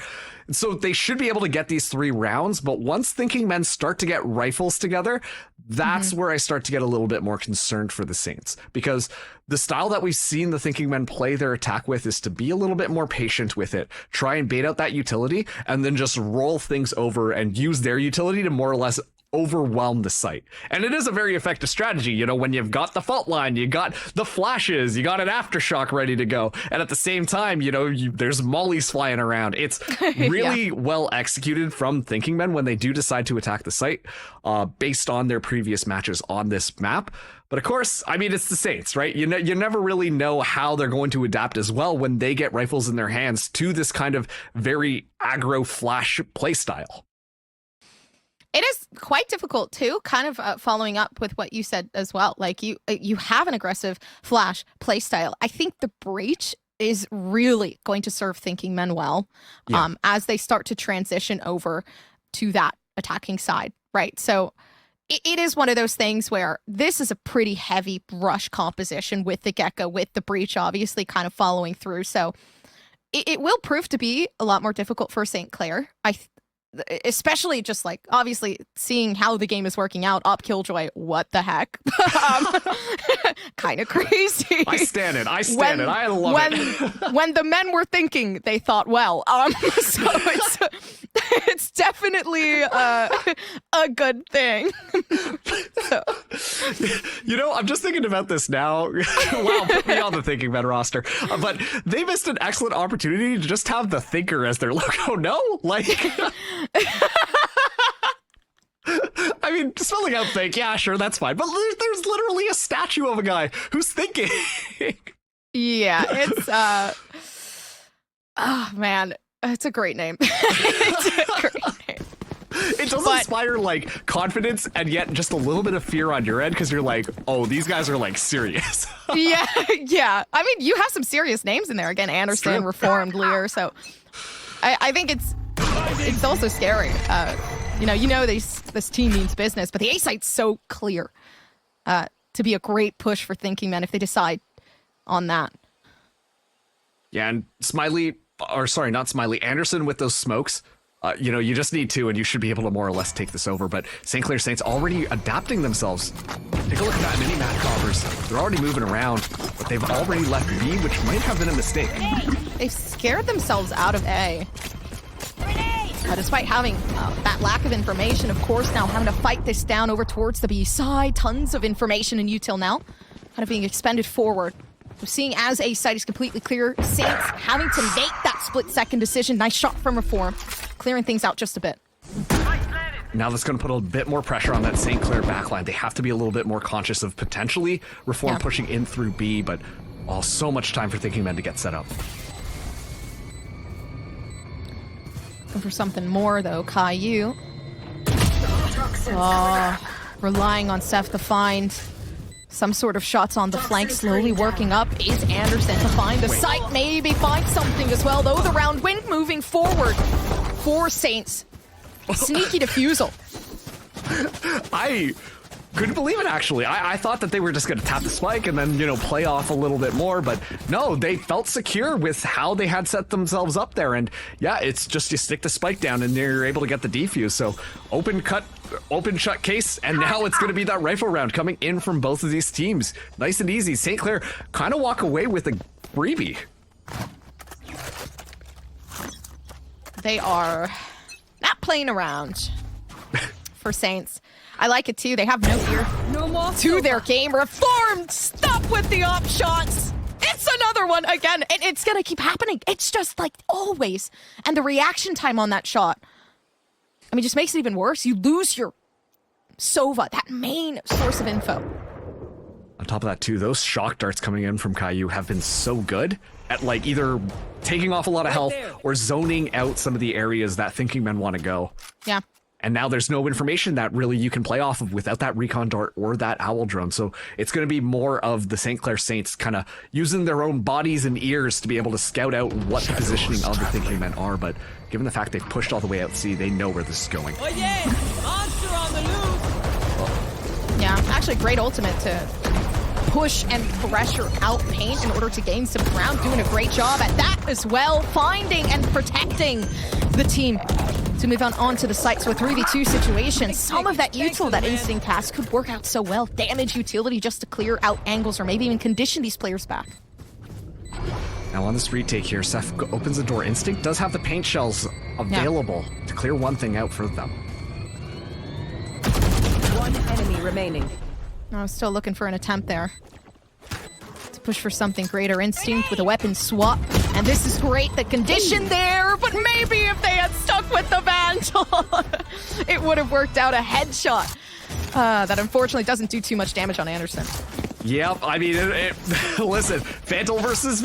So they should be able to get these 3 rounds, but once Thinking Men start to get rifles together, that's where I start to get a little bit more concerned for the Saints, because the style that we've seen the Thinking Men play their attack with is to be a little bit more patient with it, try and bait out that utility, and then just roll things over and use their utility to more or less overwhelm the site. And it is a very effective strategy, when you've got the fault line, you got the flashes, you got an aftershock ready to go, and at the same time, there's mollies flying around. It's really well executed from Thinking Men when they do decide to attack the site, based on their previous matches on this map. But of course, it's the Saints, right? You never really know how they're going to adapt as well when they get rifles in their hands to this kind of very aggro flash playstyle. It is quite difficult too, kind of following up with what you said as well. Like you have an aggressive flash playstyle. I think the breach is really going to serve Thinking Men well, as they start to transition over to that attacking side, right? So it is one of those things where this is a pretty heavy rush composition with the Gecko, with the breach obviously kind of following through. So it will prove to be a lot more difficult for St. Clair. Especially just like obviously seeing how the game is working out. Up Killjoy, what the heck? Kind of crazy. I stand it. I love it. When the men were thinking, they thought well. So it's definitely a good thing. So. I'm just thinking about this now. Wow, put me on the Thinking Men roster. But they missed an excellent opportunity to just have the Thinker as their logo. No, spelling out think, yeah, sure, that's fine. But there's literally a statue of a guy who's thinking. Yeah, it's oh man, it's a great name. It's a great name. It does inspire confidence and yet just a little bit of fear on your end, because you're like, oh, these guys are serious. Yeah. You have some serious names in there. Again, Anderson, Reformed, Lear. So I think it's also scary. This team means business, but the A site's so clear to be a great push for Thinking Men if they decide on that. Yeah, and Anderson with those smokes. You just need 2 and you should be able to more or less take this over. But St. Clair Saints already adapting themselves. Take a look at that mini-map covers. They're already moving around, but they've already left B, which might have been a mistake. They've scared themselves out of A. Despite having that lack of information, of course, now having to fight this down over towards the B side. Tons of information in util now, kind of being expended forward. We're seeing as A side is completely clear, Saints having to make that split-second decision. Nice shot from Reform, clearing things out just a bit. Now that's going to put a bit more pressure on that St. Clair backline. They have to be a little bit more conscious of potentially Reform pushing in through B, but so much time for Thinking Men to get set up. Looking for something more, though. Caillou. Relying on Seth to find some sort of shots on the flank. Slowly working up is Anderson to find the site. Maybe find something as well, though. The round wind moving forward for Saints. Sneaky defusal. I couldn't believe it, actually. I thought that they were just going to tap the spike and then, play off a little bit more. But no, they felt secure with how they had set themselves up there. And yeah, it's just you stick the spike down and you're able to get the defuse. So open shut case. And now it's going to be that rifle round coming in from both of these teams. Nice and easy. St. Clair kind of walk away with a freebie. They are not playing around for Saints. I like it too. They have no ear to their game. Reformed, stop with the op shots. It's another one again. It's going to keep happening. It's just like always. And the reaction time on that shot, just makes it even worse. You lose your Sova, that main source of info. On top of that too, those shock darts coming in from Caillou have been so good at either taking off a lot of health or zoning out some of the areas that Thinking Men want to go. Yeah. And now there's no information that really you can play off of without that recon dart or that owl drone. So it's going to be more of the St. Clair Saints kind of using their own bodies and ears to be able to scout out what the positioning of the Thinking Men are. But given the fact they've pushed all the way out to sea, they know where this is going. Oh yeah! Monster on the loose! Yeah, actually great ultimate to push and pressure out Paint in order to gain some ground. Doing a great job at that as well. Finding and protecting the team to move on to the site. So a 3v2 situation. Some of that util that Instinct has could work out so well. Damage utility just to clear out angles or maybe even condition these players back. Now on this retake here, Seth opens the door. Instinct does have the paint shells available to clear one thing out for them. One enemy remaining. I was still looking for an attempt there to push for something greater. Instinct with a weapon swap. And this is great, the condition there, but maybe if they had stuck with the Vandal, it would have worked out a headshot. That unfortunately doesn't do too much damage on Anderson. Yep, I mean, listen, Phantom versus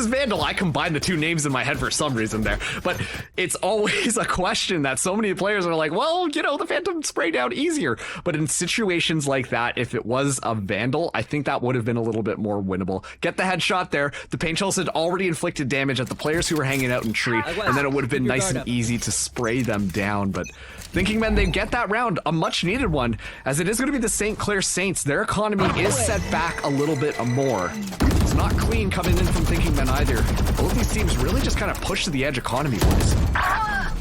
Vandal. I combined the two names in my head for some reason there. But it's always a question that so many players are like, well, you know, the Phantom sprayed down easier. But in situations like that, if it was a Vandal, I think that would have been a little bit more winnable. Get the headshot there. The paint shells had already inflicted damage at the players who were hanging out in tree. And then it would have been nice and easy to spray them down. But Thinking Men, they get that round, a much needed one, as it is going to be the St. Clair Saints. Their economy is set back a little bit more. It's not clean coming in from Thinking Men either. Both these teams really just kind of push to the edge economy-wise. Yeah,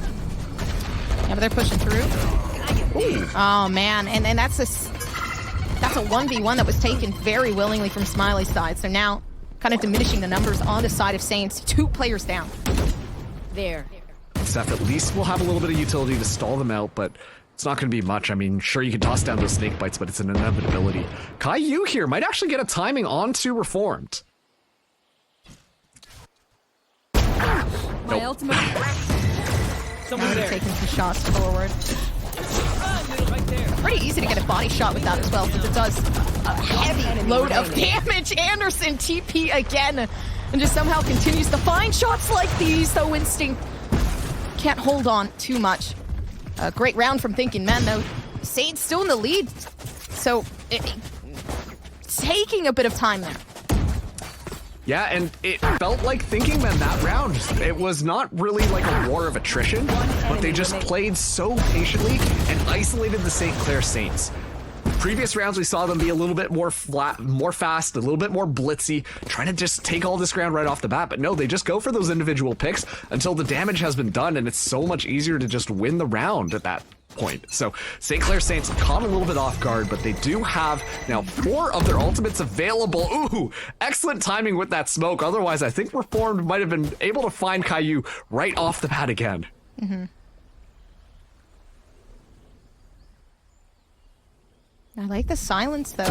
but they're pushing through. Ooh. Oh man, and that's a 1v1 that was taken very willingly from Smiley's side. So now, kind of diminishing the numbers on the side of Saints. 2 players down. There. Seth at least will have a little bit of utility to stall them out, but it's not going to be much. I mean, sure, you can toss down those snake bites, but it's an inevitability. Caillou here might actually get a timing onto Reformed. My ultimate. Someone there. Taking some shots forward. Right there. Pretty easy to get a body shot with that as well, because it does a heavy load of damage. Anderson TP again, and just somehow continues to find shots like these, though Instinct can't hold on too much. A great round from Thinking Men, though. Saints still in the lead, so taking a bit of time there. Yeah, and it felt like Thinking Men that round. It was not really like a war of attrition, but they just played so patiently and isolated the St. Clair Saints. Previous rounds, we saw them be a little bit more flat, more fast, a little bit more blitzy, trying to just take all this ground right off the bat. But no, they just go for those individual picks until the damage has been done, and it's so much easier to just win the round at that point. So St. Clair Saints caught a little bit off guard, but they do have now 4 of their ultimates available. Ooh, excellent timing with that smoke. Otherwise, I think Reformed might have been able to find Caillou right off the bat again. Mm-hmm. I like the silence, though.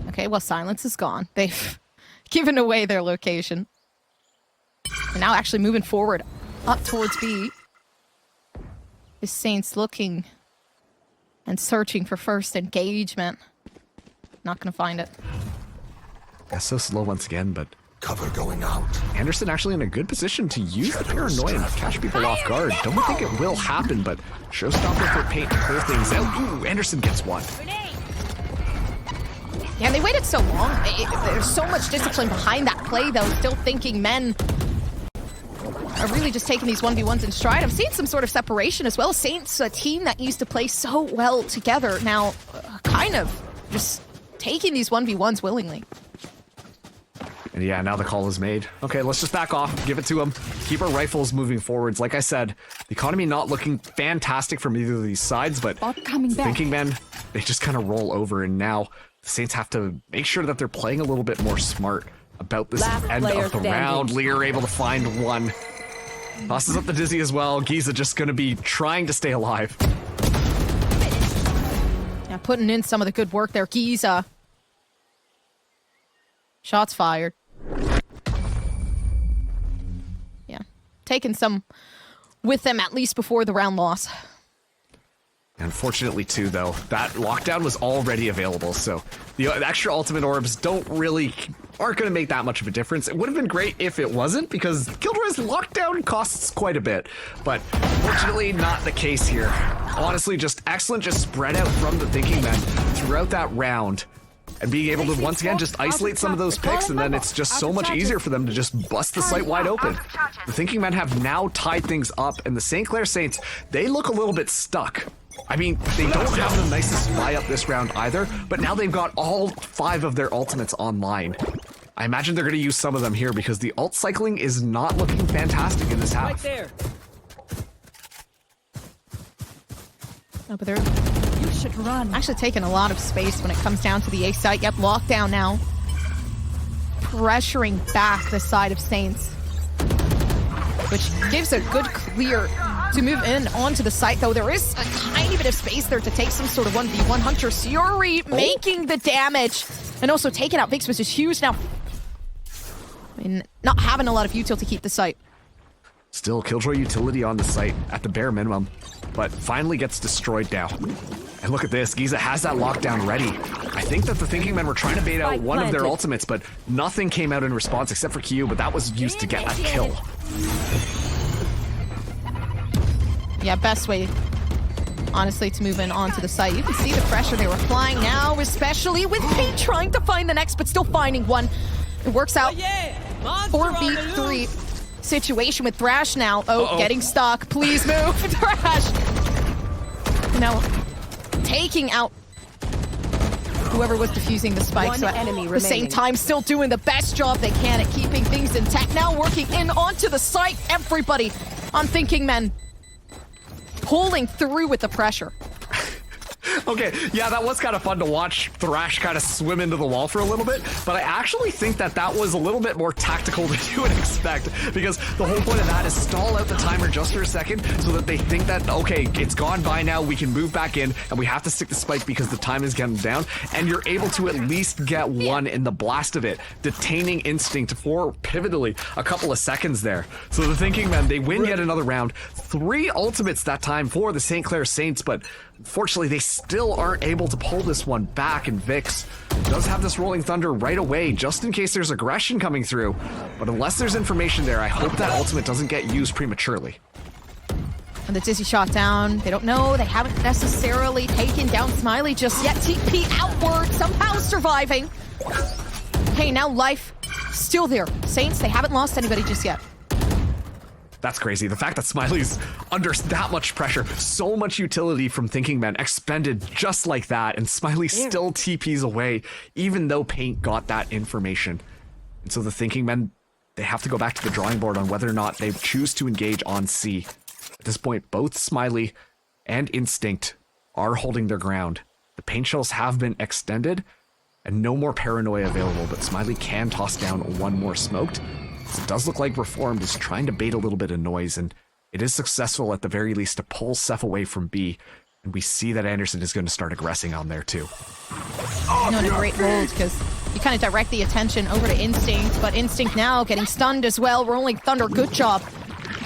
Okay, well, silence is gone. They've given away their location. And now actually moving forward up towards B. The Saints looking and searching for first engagement. Not going to find it. Yeah, so slow once again, but cover going out. Anderson actually in a good position to use the paranoia and catch people off guard. Don't think it will happen, but showstopper for Paint to clear things out. Ooh, Anderson gets one. Yeah, and they waited so long. There's so much discipline behind that play, though. Still Thinking Men are really just taking these 1v1s in stride. I'm seeing some sort of separation as well. Saints, a team that used to play so well together, now kind of just taking these 1v1s willingly. And yeah, now the call is made. Okay, let's just back off, give it to them, keep our rifles moving forwards. Like I said, the economy not looking fantastic from either of these sides, but Thinking Men, they just kind of roll over, and now the Saints have to make sure that they're playing a little bit more smart about this end of the round. Lear able to find one. Tosses up the Dizzy as well. Giza just going to be trying to stay alive. Yeah, putting in some of the good work there. Giza. Shots fired. Yeah. Taking some with them at least before the round loss. Unfortunately, too, though, that lockdown was already available, so the extra ultimate orbs aren't going to make that much of a difference. It would have been great if it wasn't, because Killjoy's because lockdown costs quite a bit, but fortunately not the case here. Honestly, just excellent, just spread out from the thinking men throughout that round. And being able to once again just isolate some of those picks, and then it's just so much easier for them to just bust the site wide open. The thinking men have now tied things up, and the St. Clair Saints, they look a little bit stuck. I mean, they don't have the nicest buy up this round either, but now they've got all 5 of their ultimates online. I imagine they're going to use some of them here because the ult cycling is not looking fantastic in this half. Right there. No, but they're should run. Actually taking a lot of space when it comes down to the A site. Yep, lockdown now. Pressuring back the side of Saints. Which gives a good clear to move in onto the site, though there is a tiny bit of space there to take some sort of 1v1. Hunter Fury making the damage and also taking out Vix, which is huge now. I mean, not having a lot of util to keep the site. Still, Killjoy utility on the site at the bare minimum, but finally gets destroyed now. And look at this, Giza has that lockdown ready. I think that the thinking men were trying to bait out one of their ultimates, but nothing came out in response except for Q, but that was used to get a kill. Yeah, best way, honestly, to move in onto the site. You can see the pressure they were applying now, especially with Pete trying to find the next, but still finding one. It works out. 4v3 situation with Thrash now. Oh, getting stuck. Please move, Thrash. Now, taking out whoever was defusing the spike. So at the same time, still doing the best job they can at keeping things intact. Now working in onto the site. Everybody on Thinking Men pulling through with the pressure. Okay, yeah, that was kind of fun to watch Thrash kind of swim into the wall for a little bit, but I actually think that that was a little bit more tactical than you would expect, because the whole point of that is stall out the timer just for a second so that they think that, okay, it's gone by now, we can move back in, and we have to stick the spike because the time is getting down, and you're able to at least get one in the blast of it, detaining Instinct for pivotally a couple of seconds there. So the Thinking Men, they win yet another round. 3 ultimates that time for the St. Clair Saints, but unfortunately, they still aren't able to pull this one back, and Vix does have this Rolling Thunder right away, just in case there's aggression coming through. But unless there's information there, I hope that ultimate doesn't get used prematurely. And the Dizzy shot down. They don't know. They haven't necessarily taken down Smiley just yet. TP outward, somehow surviving. Hey, now life still there. Saints, they haven't lost anybody just yet. That's crazy. The fact that Smiley's under that much pressure, so much utility from Thinking Men expended just like that, and Smiley still TPs away, even though Paint got that information. And so the Thinking Men, they have to go back to the drawing board on whether or not they choose to engage on C. At this point, both Smiley and Instinct are holding their ground. The Paint shells have been extended, and no more paranoia available, but Smiley can toss down one more smoked. It does look like Reformed is trying to bait a little bit of noise, and it is successful at the very least to pull Ceph away from B, and we see that Anderson is going to start aggressing on there too. Not a great hold, because you kind of direct the attention over to Instinct, but Instinct now getting stunned as well. Rolling Thunder, good job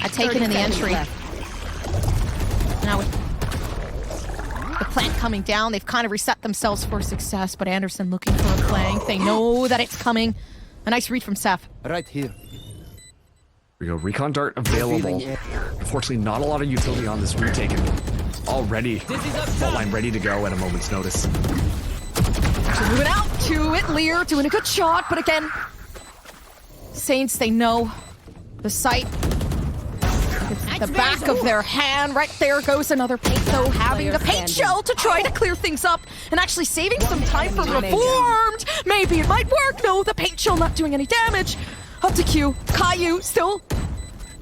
at taking in the entry. Now with the plant coming down, they've kind of reset themselves for success, but Anderson looking for a flank. They know that it's coming. A nice read from Ceph. Right here. We go, Recon Dart available. Unfortunately, not a lot of utility on this retake. Already, fault line ready to go at a moment's notice. Moving out to it, Lear doing a good shot, but again, Saints, they know the site. The back of their hand, right there goes another Paint, though, having the Paint shell to try to clear things up and actually saving some time for Reformed. Maybe it might work. No, the Paint shell not doing any damage. Up to Q. Caillou still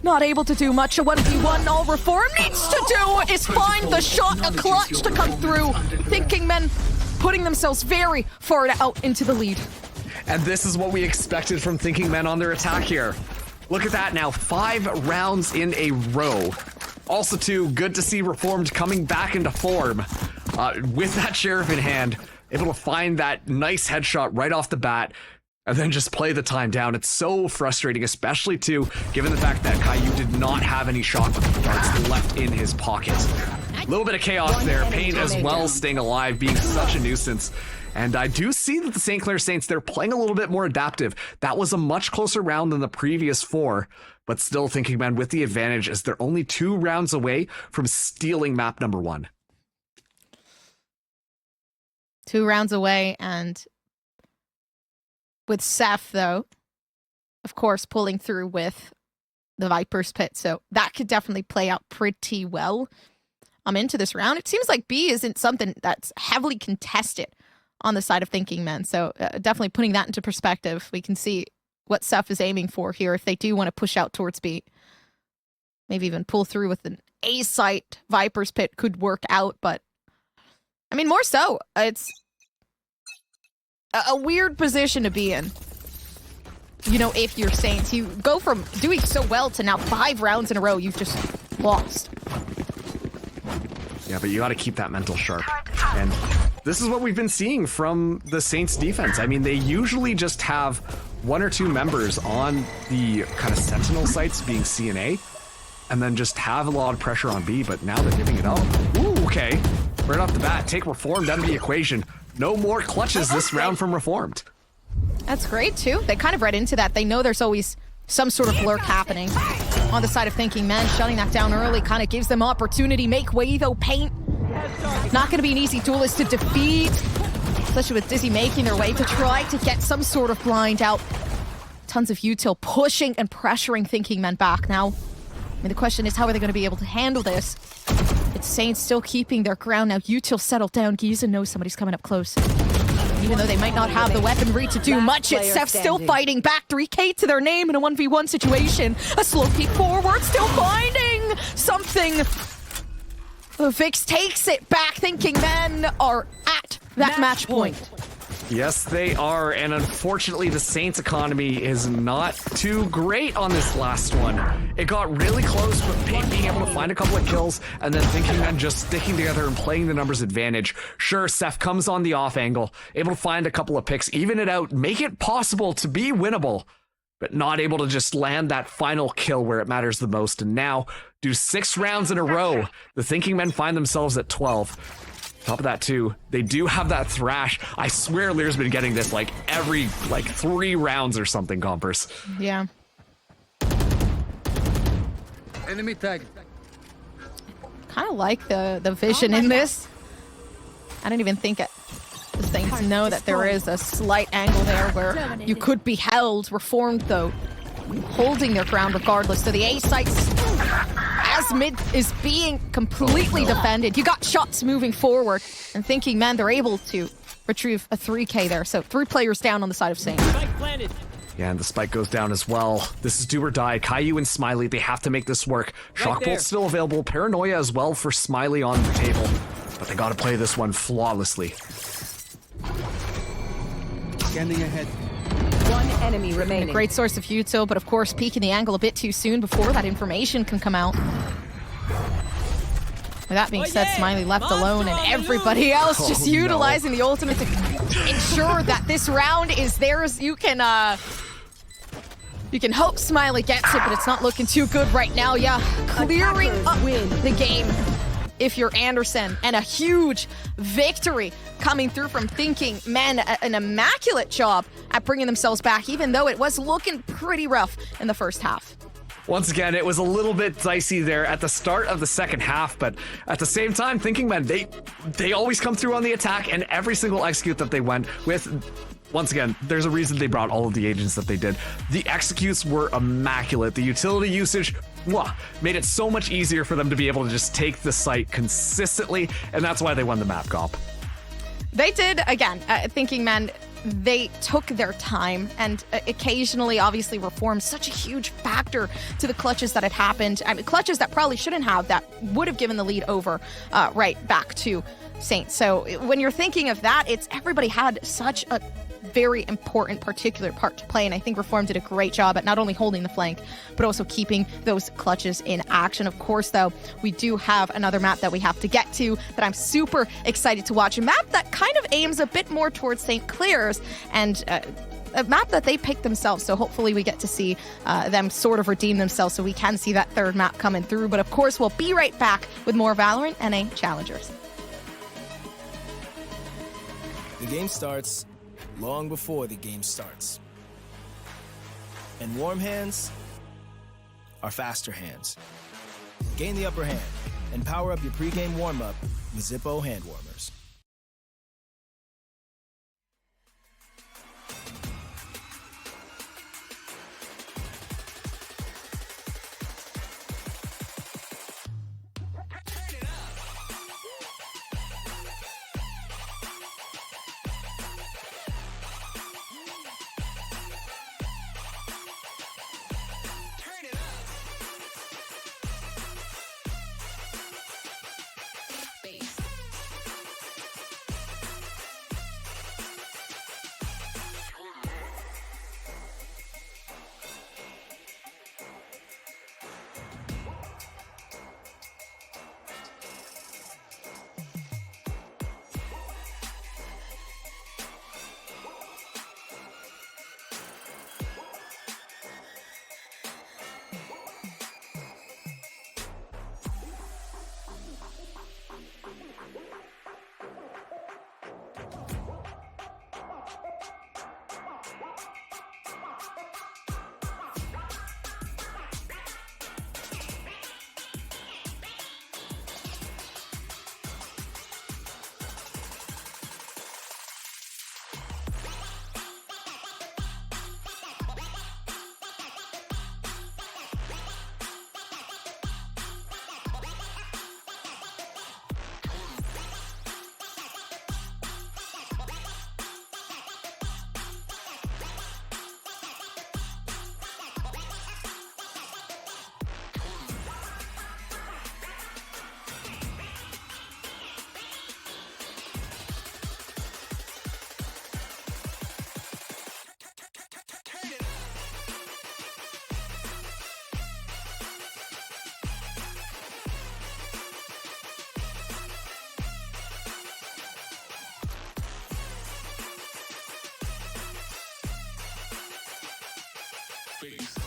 not able to do much. A 1v1. All Reformed needs to do is find the shot, a clutch to come through. Thinking Men putting themselves very far out into the lead. And this is what we expected from Thinking Men on their attack here. Look at that now, 5 rounds in a row. Also too, good to see Reformed coming back into form with that Sheriff in hand, able to find that nice headshot right off the bat, and then just play the time down. It's so frustrating, especially too, given the fact that Caillou did not have any shot darts left in his pocket. A little bit of chaos there, Pain as well staying alive, being such a nuisance. And I do see that the St. Clair Saints, they're playing a little bit more adaptive. That was a much closer round than the previous 4. but still Thinking Men with the advantage as they're only 2 rounds away from stealing map number 1. 2 rounds away, and with Seth, though, of course, pulling through with the Viper's Pit, so that could definitely play out pretty well. I'm into this round. It seems like B isn't something that's heavily contested on the side of Thinking Men, so definitely putting that into perspective, we can see what Seth is aiming for here if they do want to push out towards B. Maybe even pull through with an A-site Viper's Pit could work out, but I mean, more so, it's a weird position to be in. You know, if you're Saints, you go from doing so well to now 5 rounds in a row you've just lost. Yeah, but you got to keep that mental sharp. And this is what we've been seeing from the Saints defense. I mean, they usually just have 1 or 2 members on the kind of sentinel sites being C and A, and then just have a lot of pressure on B, but now they're giving it up. Ooh, okay. Right off the bat, take Reformed out of the equation. No more clutches this round from Reformed. That's great, too. They kind of read into that. They know there's always some sort of lurk happening on the side of Thinking Men. Shutting that down early kind of gives them opportunity. Make way, though. Paint. Not going to be an easy duelist to defeat, especially with Dizzy making their way to try to get some sort of blind out. Tons of util pushing and pressuring Thinking Men back now. I mean, the question is, how are they going to be able to handle this? It's Saints still keeping their ground now. Util settled down. Giza knows somebody's coming up close. Even though they might not have the weaponry to do much, it's Seth still fighting back. 3K to their name in a 1v1 situation. A slow peek forward, still finding something. Vix takes it back. Thinking Men are at that match point. Yes, they are, and unfortunately the Saints economy is not too great on this last one. It got really close, but Paint being able to find a couple of kills, and then Thinking Men just sticking together and playing the numbers advantage. Sure, Seth comes on the off angle, able to find a couple of picks, even it out, make it possible to be winnable, but not able to just land that final kill where it matters the most. And now, do 6 rounds in a row, the Thinking Men find themselves at 12. Top of that too, they do have that thrash. I swear Lear's been getting this like every 3 rounds or something, Gompers. Yeah. Enemy tag. Kind of like the vision in this. I didn't even think the Saints know that there is a slight angle there where you could be held. Reformed, though, holding their ground regardless. So the A sites, as mid is being completely defended. You got shots moving forward, and Thinking Men, they're able to retrieve a 3K there. So 3 players down on the side of Saints. Yeah, and the spike goes down as well. This is do or die. Caillou and Smiley, they have to make this work. Shockbolt still available. Paranoia as well for Smiley on the table. But they got to play this one flawlessly. Scanning ahead. 1 enemy remaining. A great source of util, but of course peeking the angle a bit too soon before that information can come out. With that being said, Smiley left alone, and everybody else just utilizing the ultimate to ensure that this round is theirs. You can hope Smiley gets it, but it's not looking too good right now. Yeah, clearing up the game if you're Anderson, and a huge victory coming through from Thinking Men. An immaculate job at bringing themselves back, even though it was looking pretty rough in the first half. Once again, it was a little bit dicey there at the start of the second half, but at the same time, Thinking Men, they always come through on the attack, and every single execute that they went with, once again, there's a reason they brought all of the agents that they did. The executes were immaculate. The utility usage made it so much easier for them to be able to just take the site consistently, and that's why they won the map comp. They did, again, Thinking Men, they took their time, and occasionally, obviously, Reformed such a huge factor to the clutches that had happened. I mean, clutches that probably shouldn't have, that would have given the lead over right back to Saints. So when you're thinking of that, it's everybody had such a very important particular part to play, and I think Reformed did a great job at not only holding the flank, but also keeping those clutches in action. Of course, though, we do have another map that we have to get to that I'm super excited to watch. A map that kind of aims a bit more towards St. Clair's, and a map that they picked themselves, so hopefully we get to see them sort of redeem themselves so we can see that third map coming through. But of course, we'll be right back with more VALORANT NA Challengers. The game starts long before the game starts. And warm hands our faster hands. Gain the upper hand and power up your pregame warm-up with Zippo hand warmers. Face.